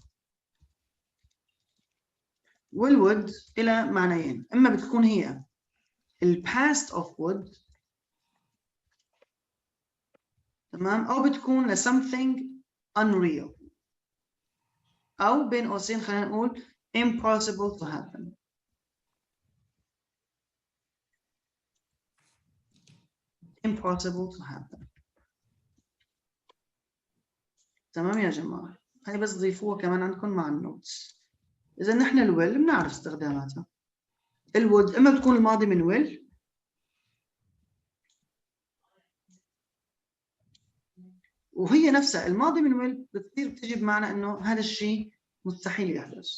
والwould إلى معنيين، إما بتكون هي past of would، تمام، أو بتكون ل something unreal، أو بين قوسين خلينا نقول impossible to happen. impossible to happen. تمام يا جماعة، هاي بس ضيفوها كمان عندكم مع النوتس. إذا نحن الويل بنعرف استخداماتها. الود إما بتكون الماضي من ويل، وهي نفسها الماضي من ويل بتصير بتجي بمعنى إنه هذا الشيء مستحيل يحدث.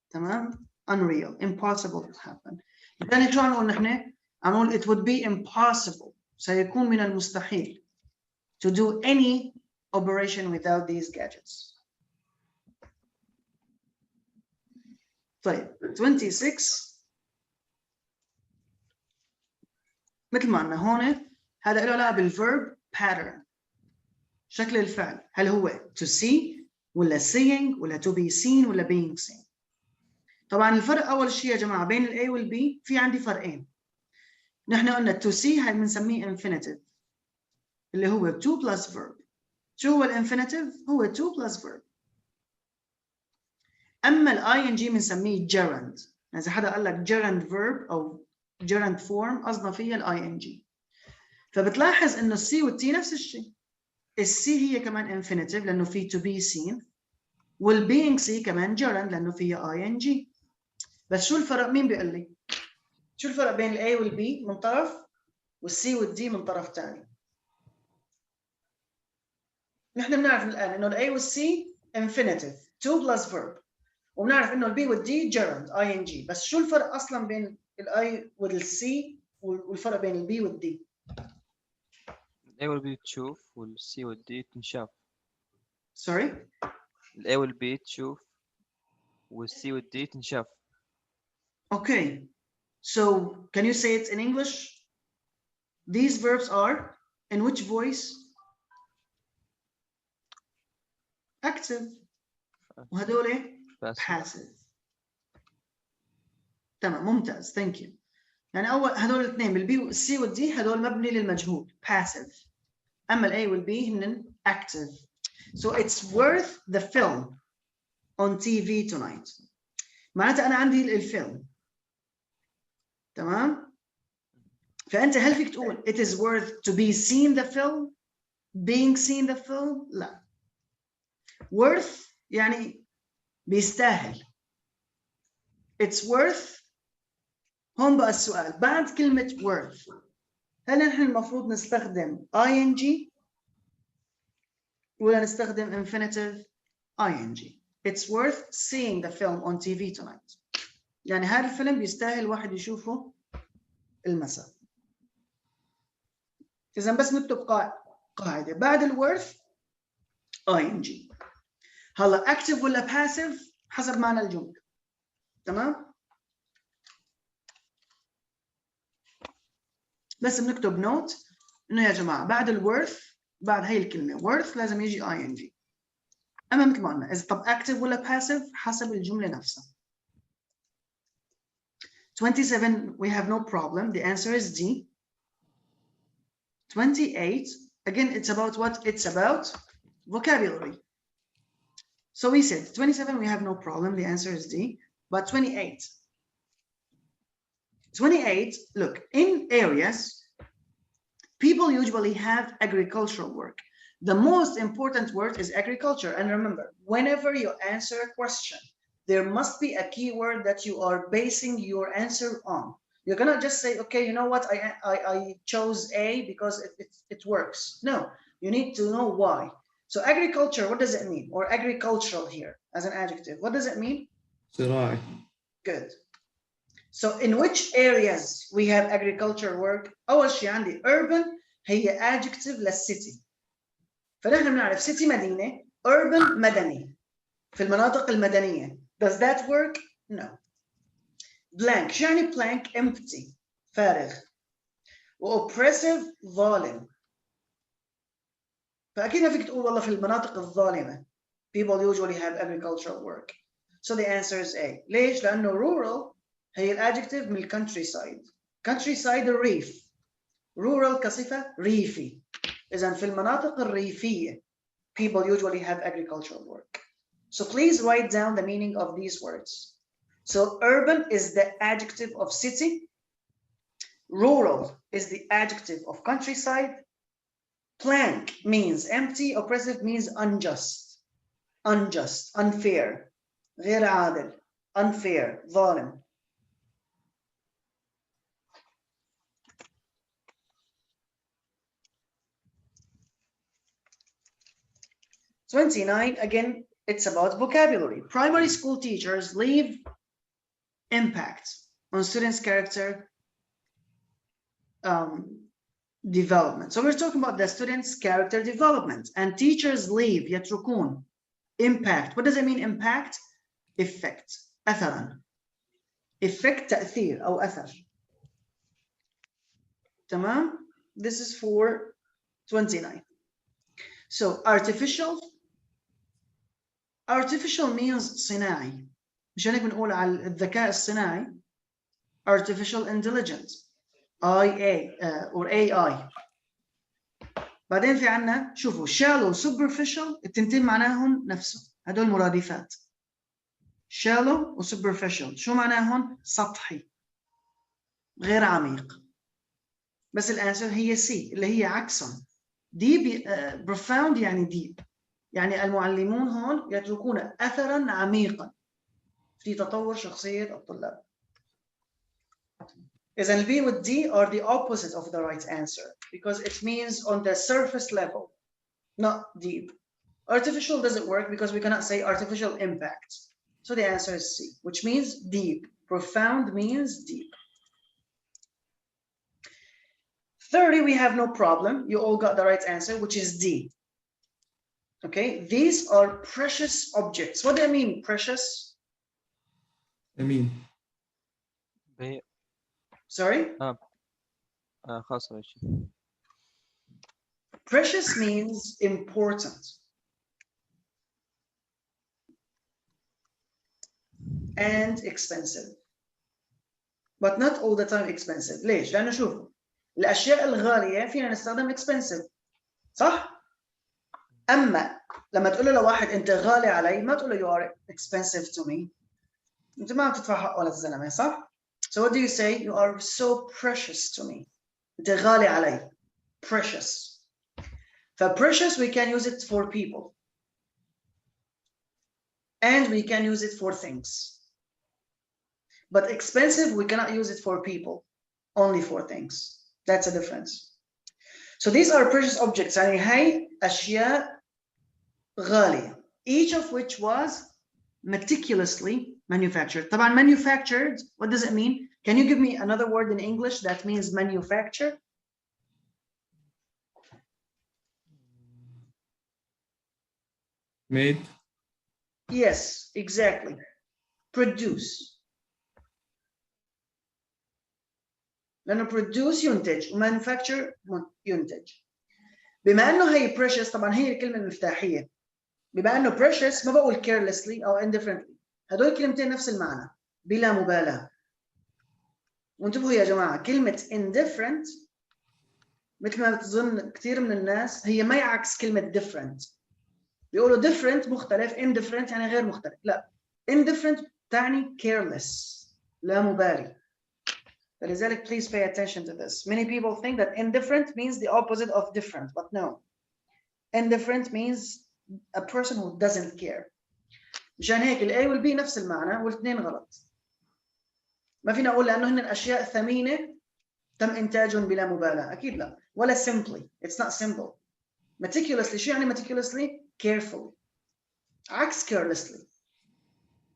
تمام؟ unreal, impossible to happen. لذلك شو عم نقول نحن؟ عم نقول it would be impossible، سيكون من المستحيل to do any operation without these gadgets. طيب 26 مثل ما قلنا هون هذا له علاقه بالverb pattern، شكل الفعل، هل هو to see ولا seeing ولا to be seen ولا being seen. طبعا الفرق اول شيء يا جماعه بين الاي والبي في عندي فرقين. نحن قلنا to see هاي بنسميه infinitive اللي هو to plus verb. شو هو الانفينيتيف؟ هو to plus verb. اما الاي ان جي بنسميه gerund. اذا حدا قال لك gerund verb او gerund form قصدنا فيها الاي ان جي. فبتلاحظ انه السي والتي نفس الشيء. السي هي كمان infinitive لانه في to be seen، والbeing سي كمان gerund لانه فيها اي ان جي. بس شو الفرق؟ مين بيقول لي؟ شو الفرق بين الاي والبي من طرف والسي والدي من طرف ثاني؟ نحن بنعرف الان انه الاي والسي infinitive to plus verb، وبنعرف انه البي والدي gerund ing. بس شو الفرق اصلا بين الاي والسي والفرق بين البي والدي؟ الاي والبي تشوف والسي والدي تنشاف. sorry الاي والبي تشوف والسي والدي تنشاف. okay, so can you say it in English? These verbs are in which voice? active، وهدول passive. تمام ممتاز thank you. يعني اول هدول الاثنين بالبي والسي والدي هدول مبني للمجهول passive، اما الاي والبي هن active. So it's worth the film on TV tonight. معناتها انا عندي الفيلم، تمام؟ فانت هل فيك تقول it is worth to be seen the film being seen the film؟ لا. worth يعني بيستاهل. it's worth. هون بقى السؤال بعد كلمة worth هل نحن المفروض نستخدم ing ولا نستخدم infinitive ing؟ it's worth seeing the film on TV tonight. يعني هذا الفيلم بيستاهل واحد يشوفه المساء. إذا بس نكتب قاعدة بعد الworth ing. هلا active ولا passive حسب معنى الجملة. تمام؟ بس بنكتب نوت إنه يا جماعة بعد الworth بعد هي الكلمة worth لازم يجي ing. أما مثل ما قلنا إذا طب active ولا passive حسب الجملة نفسها. 27 we have no problem. The answer is D. 28 again it's about what? It's about vocabulary. So we said 27 we have no problem. The answer is D. But 28 look, in areas people usually have agricultural work. The most important word is agriculture. And remember, whenever you answer a question, there must be a keyword that you are basing your answer on. You're gonna just say, okay, you know what, I chose A because it works. No, you need to know why. So agriculture, what does it mean? Or agricultural here as an adjective, what does it mean? زراعي. Good. So in which areas we have agriculture work? أول شيء عندي urban هي adjective للcity. فنحن بنعرف city مدينة، urban مدني. في المناطق المدنية. Does that work? No. Blank. شو يعني blank? Empty. فارغ. وoppressive ظالم. فأكيد ما فيك تقول والله في المناطق الظالمة. People usually have agricultural work. So the answer is A. ليش؟ لأنه rural هي الادجكتيف من countryside. Countryside الريف. Rural كصفة ريفي. إذن في المناطق الريفية people usually have agricultural work. So please write down the meaning of these words. So urban is the adjective of city. Rural is the adjective of countryside. Blank means empty. Oppressive means unjust. Unjust, unfair. غير عادل, unfair, ظالم. #29, again, it's about vocabulary. Primary school teachers leave impact on students' character development. So we're talking about the students' character development, and teachers leave يتركون impact. What does it mean, impact? Effect. أثرا. Effect تأثير أو أثر. تمام? This is for 29. So artificial. Artificial means صناعي. مش هيك بنقول على الذكاء الصناعي artificial intelligence IA or AI. بعدين في عنا شوفوا shallow superficial التنتين معناهم نفسه هدول مرادفات. shallow و superficial شو معناهم؟ سطحي غير عميق. بس الانسر هي C اللي هي عكسهم. deep profound يعني deep. يعني المعلمون هون يتركون أثراً عميقاً في تطور شخصية الطلاب. إذن B with D are the opposite of the right answer because it means on the surface level, not deep. Artificial doesn't work because we cannot say artificial impact. So the answer is C, which means deep. Profound means deep. 30, we have no problem. You all got the right answer, which is D. Okay, these are precious objects. What do I mean, precious? I mean. Sorry? خلاص ماشي. Precious means important. And expensive. But not all the time expensive. ليش؟ لأنه شوفوا الأشياء الغالية فينا نستخدم expensive. صح؟ أما لما تقول له لواحد أنت غالي علي ما تقول له you are expensive to me. أنت ما بتدفع حقه للزلمة صح؟ So what do you say? You are so precious to me. أنت غالي علي. Precious. For precious we can use it for people. And we can use it for things. But expensive we cannot use it for people. Only for things. That's a difference. So these are precious objects. يعني هاي أشياء غالية. Each of which was meticulously manufactured. طبعا manufactured, what does it mean? Can you give me another word in English that means manufacture? Made. Yes, exactly. Produce. لأنه produce ينتج وmanufacture ينتج. بما أنه هي precious طبعا هي الكلمة المفتاحية. بما أنه precious ما بقول carelessly أو indifferently. هدول كلمتين نفس المعنى بلا مبالاة. وانتبهوا يا جماعة كلمة indifferent مثل ما بتظن كثير من الناس هي ما يعكس كلمة different. بيقولوا different مختلف indifferent يعني غير مختلف. لا indifferent تعني careless لا مبالي. فلذلك please pay attention to this. Many people think that indifferent means the opposite of different, but no. Indifferent means a person who doesn't care. مشان هيك ال A وال B نفس المعنى والاثنين غلط. ما فينا أقول لأنه هن الأشياء ثمينة تم إنتاجهم بلا مبالاة. أكيد لا. ولا simply. It's not simple. Meticulously. شو يعني meticulously? Carefully. عكس carelessly.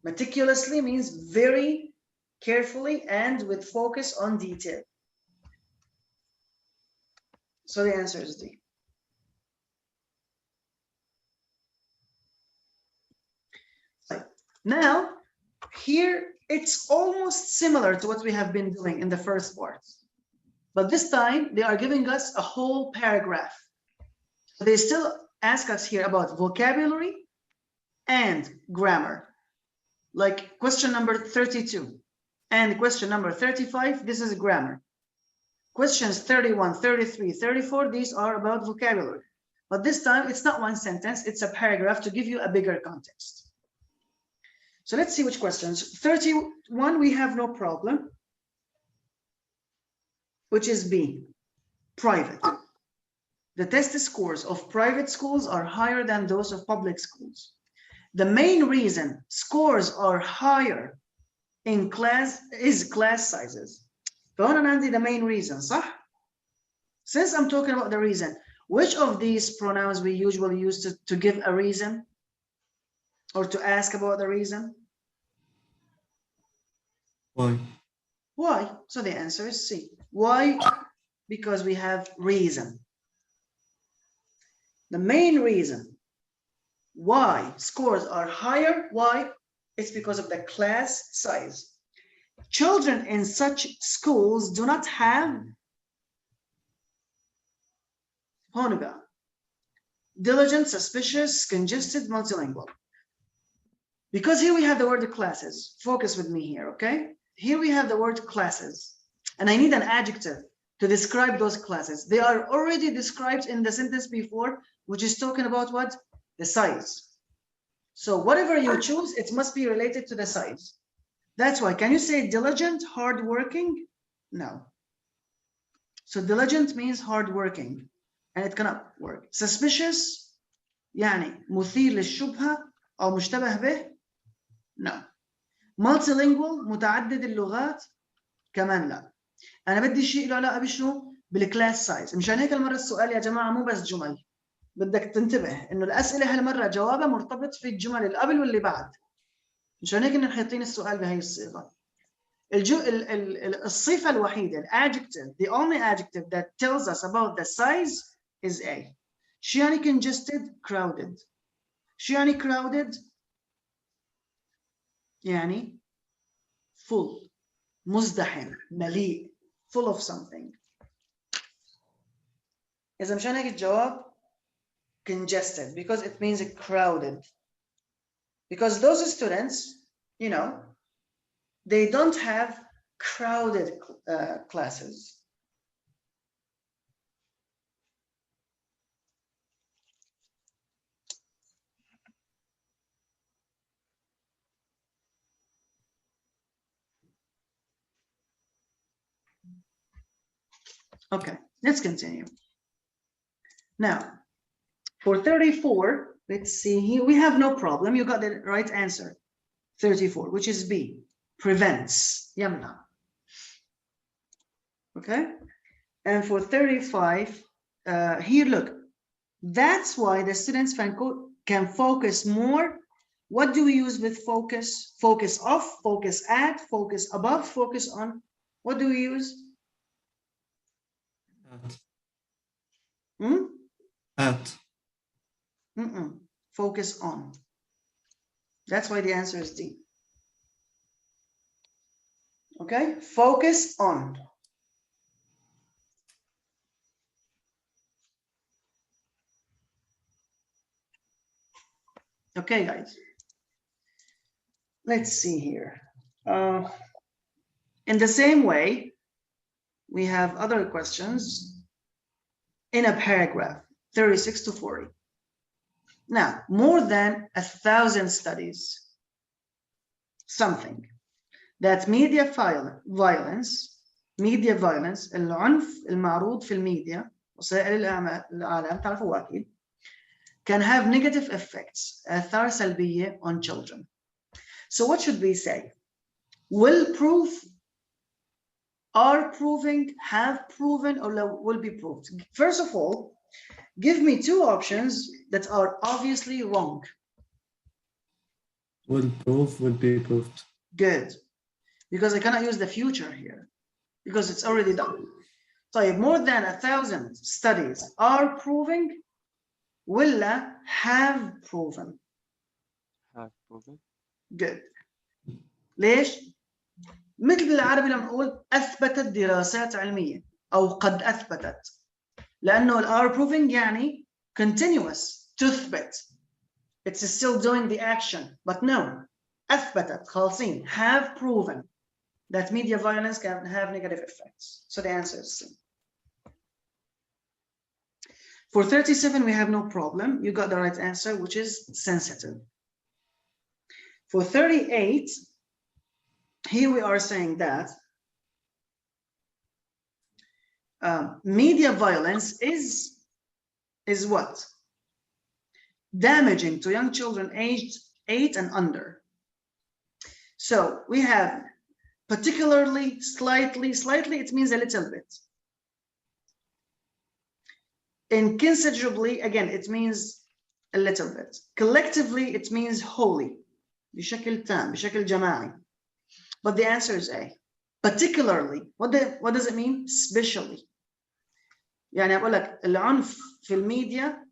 Meticulously means very carefully and with focus on detail. So the answer is D. Now, here it's almost similar to what we have been doing in the first part. But this time they are giving us a whole paragraph. So they still ask us here about vocabulary and grammar. Like question number 32 and question number 35, this is grammar. Questions 31, 33, 34, these are about vocabulary. But this time it's not one sentence, it's a paragraph to give you a bigger context. So let's see which questions. 31, we have no problem, which is B, private. The test scores of private schools are higher than those of public schools. The main reason scores are higher in class is class sizes. فهنا أنا عندي the main reason, صح? Since I'm talking about the reason, which of these pronouns we usually use to give a reason or to ask about the reason? Why? Why? So the answer is C. Why? Because we have reason. The main reason why scores are higher, why? It's because of the class size. Children in such schools do not have diligent, suspicious, congested, multilingual. Because here we have the word classes. Focus with me here, okay? Here we have the word classes, and I need an adjective to describe those classes. They are already described in the sentence before, which is talking about what? The size. So whatever you choose, it must be related to the size. That's why, can you say diligent, hardworking? No. So diligent means hardworking, and it cannot work. Suspicious, يعني مثير للشبهة أو مشتبه به? No. Multilingual, متعدد اللغات؟ كمان لا. أنا بدي شيء له علاقة بشنو؟ بالكلاس سايز. مشان هيك المرة السؤال يا جماعة مو بس جمل. بدك تنتبه إنه الأسئلة هالمرة جوابها مرتبط في الجمل اللي قبل واللي بعد. مشان هيك إنه حاطين السؤال بهي الصيغة. الصفة الوحيدة, adjective, the only adjective that tells us about the size is A. شو يعني congested? Crowded. شو يعني crowded? يعني full, مزدحم, مليء, full of something. إذا مشان هيك الجواب congested, because it means crowded. Because those students, you know, they don't have crowded classes. Okay, let's continue. Now, for 34, let's see here, we have no problem. You got the right answer. 34, which is B, prevents, يمنع. Okay, and for 35, here, look, that's why the students can focus more. What do we use with focus? Focus off, focus at, focus above, focus on. What do we use? At. Focus on. That's why the answer is D. Okay, focus on. Okay, guys. Let's see here. In the same way, we have other questions in a paragraph, 36 to 40. Now, more than 1,000 studies, something that media violence, العنف المعروض في الميديا وسائل الإعلام تعرفوا أكيد, can have negative effects, آثار سلبية on children. So what should we say? Will prove, are proving, have proven, or will be proved? First of all, give me two options that are obviously wrong. Will prove, will be proved. Good. because I cannot use the future here because it's already done. So more than 1,000 studies are proving ولا have proven. Have proven. Good. ليش؟ مثل بالعربي لما نقول أثبتت دراسات علمية أو قد أثبتت، لأنه ال are proving يعني continuous تثبت. It's still doing the action, but no. أثبتت خالصين have proven that media violence can have negative effects. So the answer is C. For 37, we have no problem. You got the right answer, which is sensitive. For 38, here we are saying that media violence is what? Damaging to young children aged 8 and under. So we have particularly, slightly, it means a little bit. Inconsiderably, again, it means a little bit. Collectively, it means wholly. بشكل تام, بشكل جماعي. But the answer is A. Particularly, what does it mean? Especially. يعني أقول لك العنف في الميديا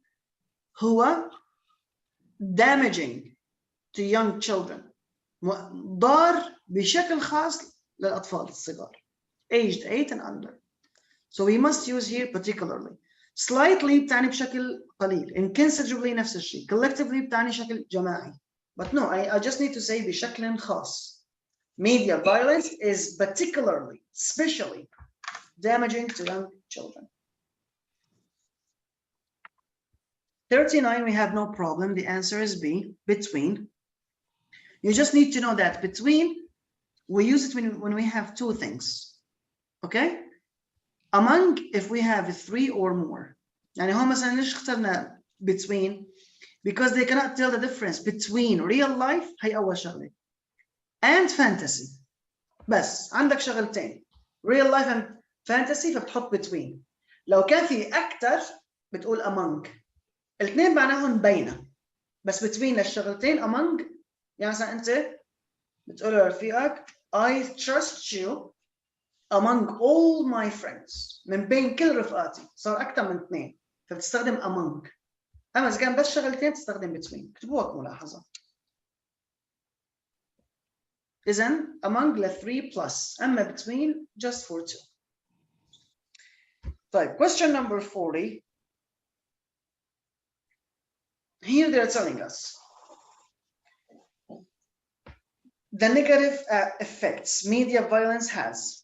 هو damaging to young children. ضار بشكل خاص للأطفال الصغار. Aged 8 and under. So we must use here particularly. Slightly بتعني بشكل قليل. Inconsiderably نفس الشيء. Collectively بتعني شكل جماعي. But no, I just need to say بشكل خاص. Media violence is particularly, especially damaging to young children. 39, we have no problem. The answer is B, between. You just need to know that between, we use it when we have two things. Okay? Among, if we have 3 or more. يعني هون مثلا ليش اخترنا between? Because they cannot tell the difference between real life, هي أول شغلة, and fantasy. بس عندك شغلتين, real life and fantasy, فبتحط between. لو كان في أكتر بتقول among. الاثنين معناهم بينه. بس between للشغلتين among. يعني مثلا أنت بتقول لرفيقك I trust you among all my friends. من بين كل رفقاتي. صار أكثر من 2. فبتستخدم among. أما إذا كان بس شغلتين تستخدم between. اكتبوها كملاحظة. إذن among ل 3 plus. أما between just for 2. طيب, question number 40. Here they're telling us the negative effects media violence has.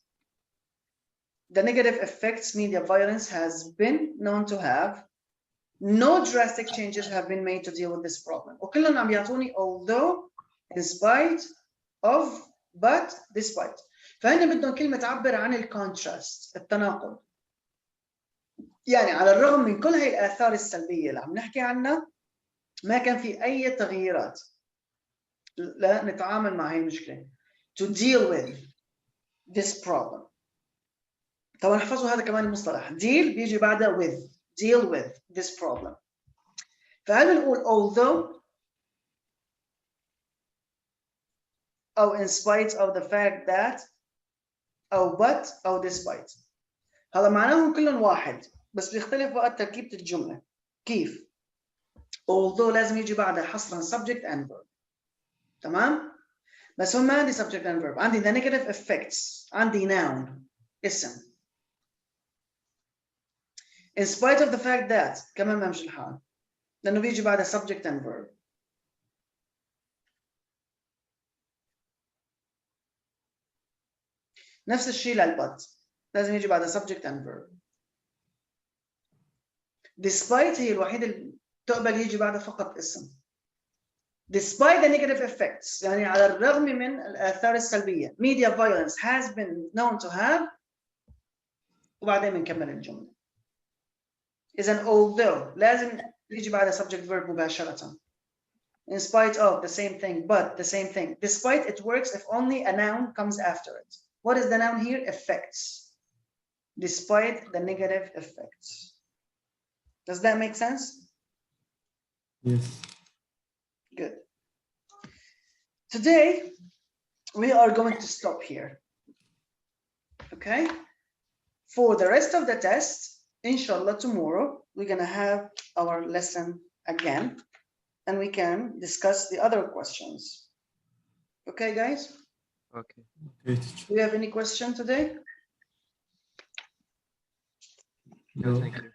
The negative effects media violence has been known to have. No drastic changes have been made to deal with this problem. وكلهم عم يعطوني although, in spite of, but, despite. فهنا بدهم كلمة تعبر عن الكونتراست, التناقض. يعني على الرغم من كل هاي الآثار السلبية اللي عم نحكي عنها, ما كان في أي تغييرات لا نتعامل مع هاي المشكلة. To deal with this problem. طبعا احفظوا هذا كمان المصطلح. Deal بيجي بعدها with. Deal with this problem. فهل نقول although أو in spite of the fact that أو but أو despite. هذا معناهم كلهم واحد, بس بيختلف وقت تركيبة الجملة. كيف؟ although لازم يجي بعدها حصرا subject and verb. تمام؟ بس هم ما عندي subject and verb. عندي the negative effects. عندي noun. اسم. in spite of the fact that كمان ما مش الحال. لأنه بيجي بعدها subject and verb. نفس الشيء للبut. لازم يجي بعدها subject and verb. despite هي الوحيدة اللي تقبل يجي بعدها فقط اسم. despite the negative effects, يعني على الرغم من الآثار السلبية, media violence has been known to have, وبعدين بنكمل الجملة. إذن although لازم يجي بعدها subject verb مباشرة. In spite of, the same thing, but, the same thing. Despite, it works if only a noun comes after it. What is the noun here? Effects. Despite the negative effects. Does that make sense? Yes. Good. Today, we are going to stop here. Okay? For the rest of the test, inshallah, tomorrow, we're going to have our lesson again, and we can discuss the other questions. Okay, guys? Okay. Okay, teacher. Do you have any question today? No, thank you.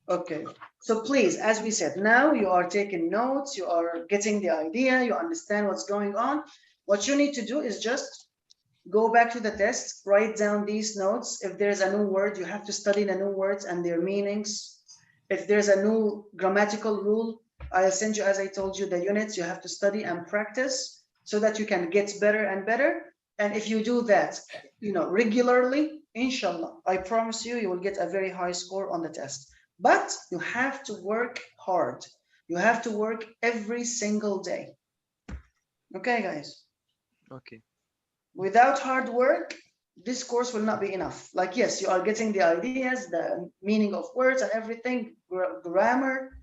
Okay, so please, as we said, now you are taking notes, you are getting the idea, you understand what's going on. What you need to do is just go back to the test, write down these notes. If there's a new word, you have to study the new words and their meanings. If there's a new grammatical rule, I'll send you, as I told you, the units you have to study and practice so that you can get better and better. And if you do that, regularly, inshallah, I promise you, you will get a very high score on the test. But you have to work hard. You have to work every single day. Okay, guys? Okay. Without hard work, this course will not be enough. Like, yes, you are getting the ideas, the meaning of words and everything, grammar.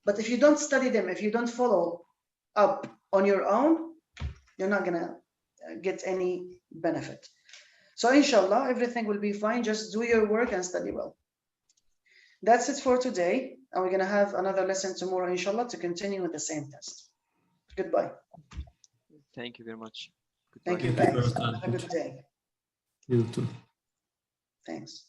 But if you don't study them, if you don't follow up on your own, you're not going to get any benefit. So inshallah, everything will be fine. Just do your work and study well. That's it for today. And we're going to have another lesson tomorrow, inshallah, to continue with the same test. Goodbye. Thank you very much. Thank Goodbye. you, Thank you for guys. your time, Have a good teacher. day. You too. Thanks.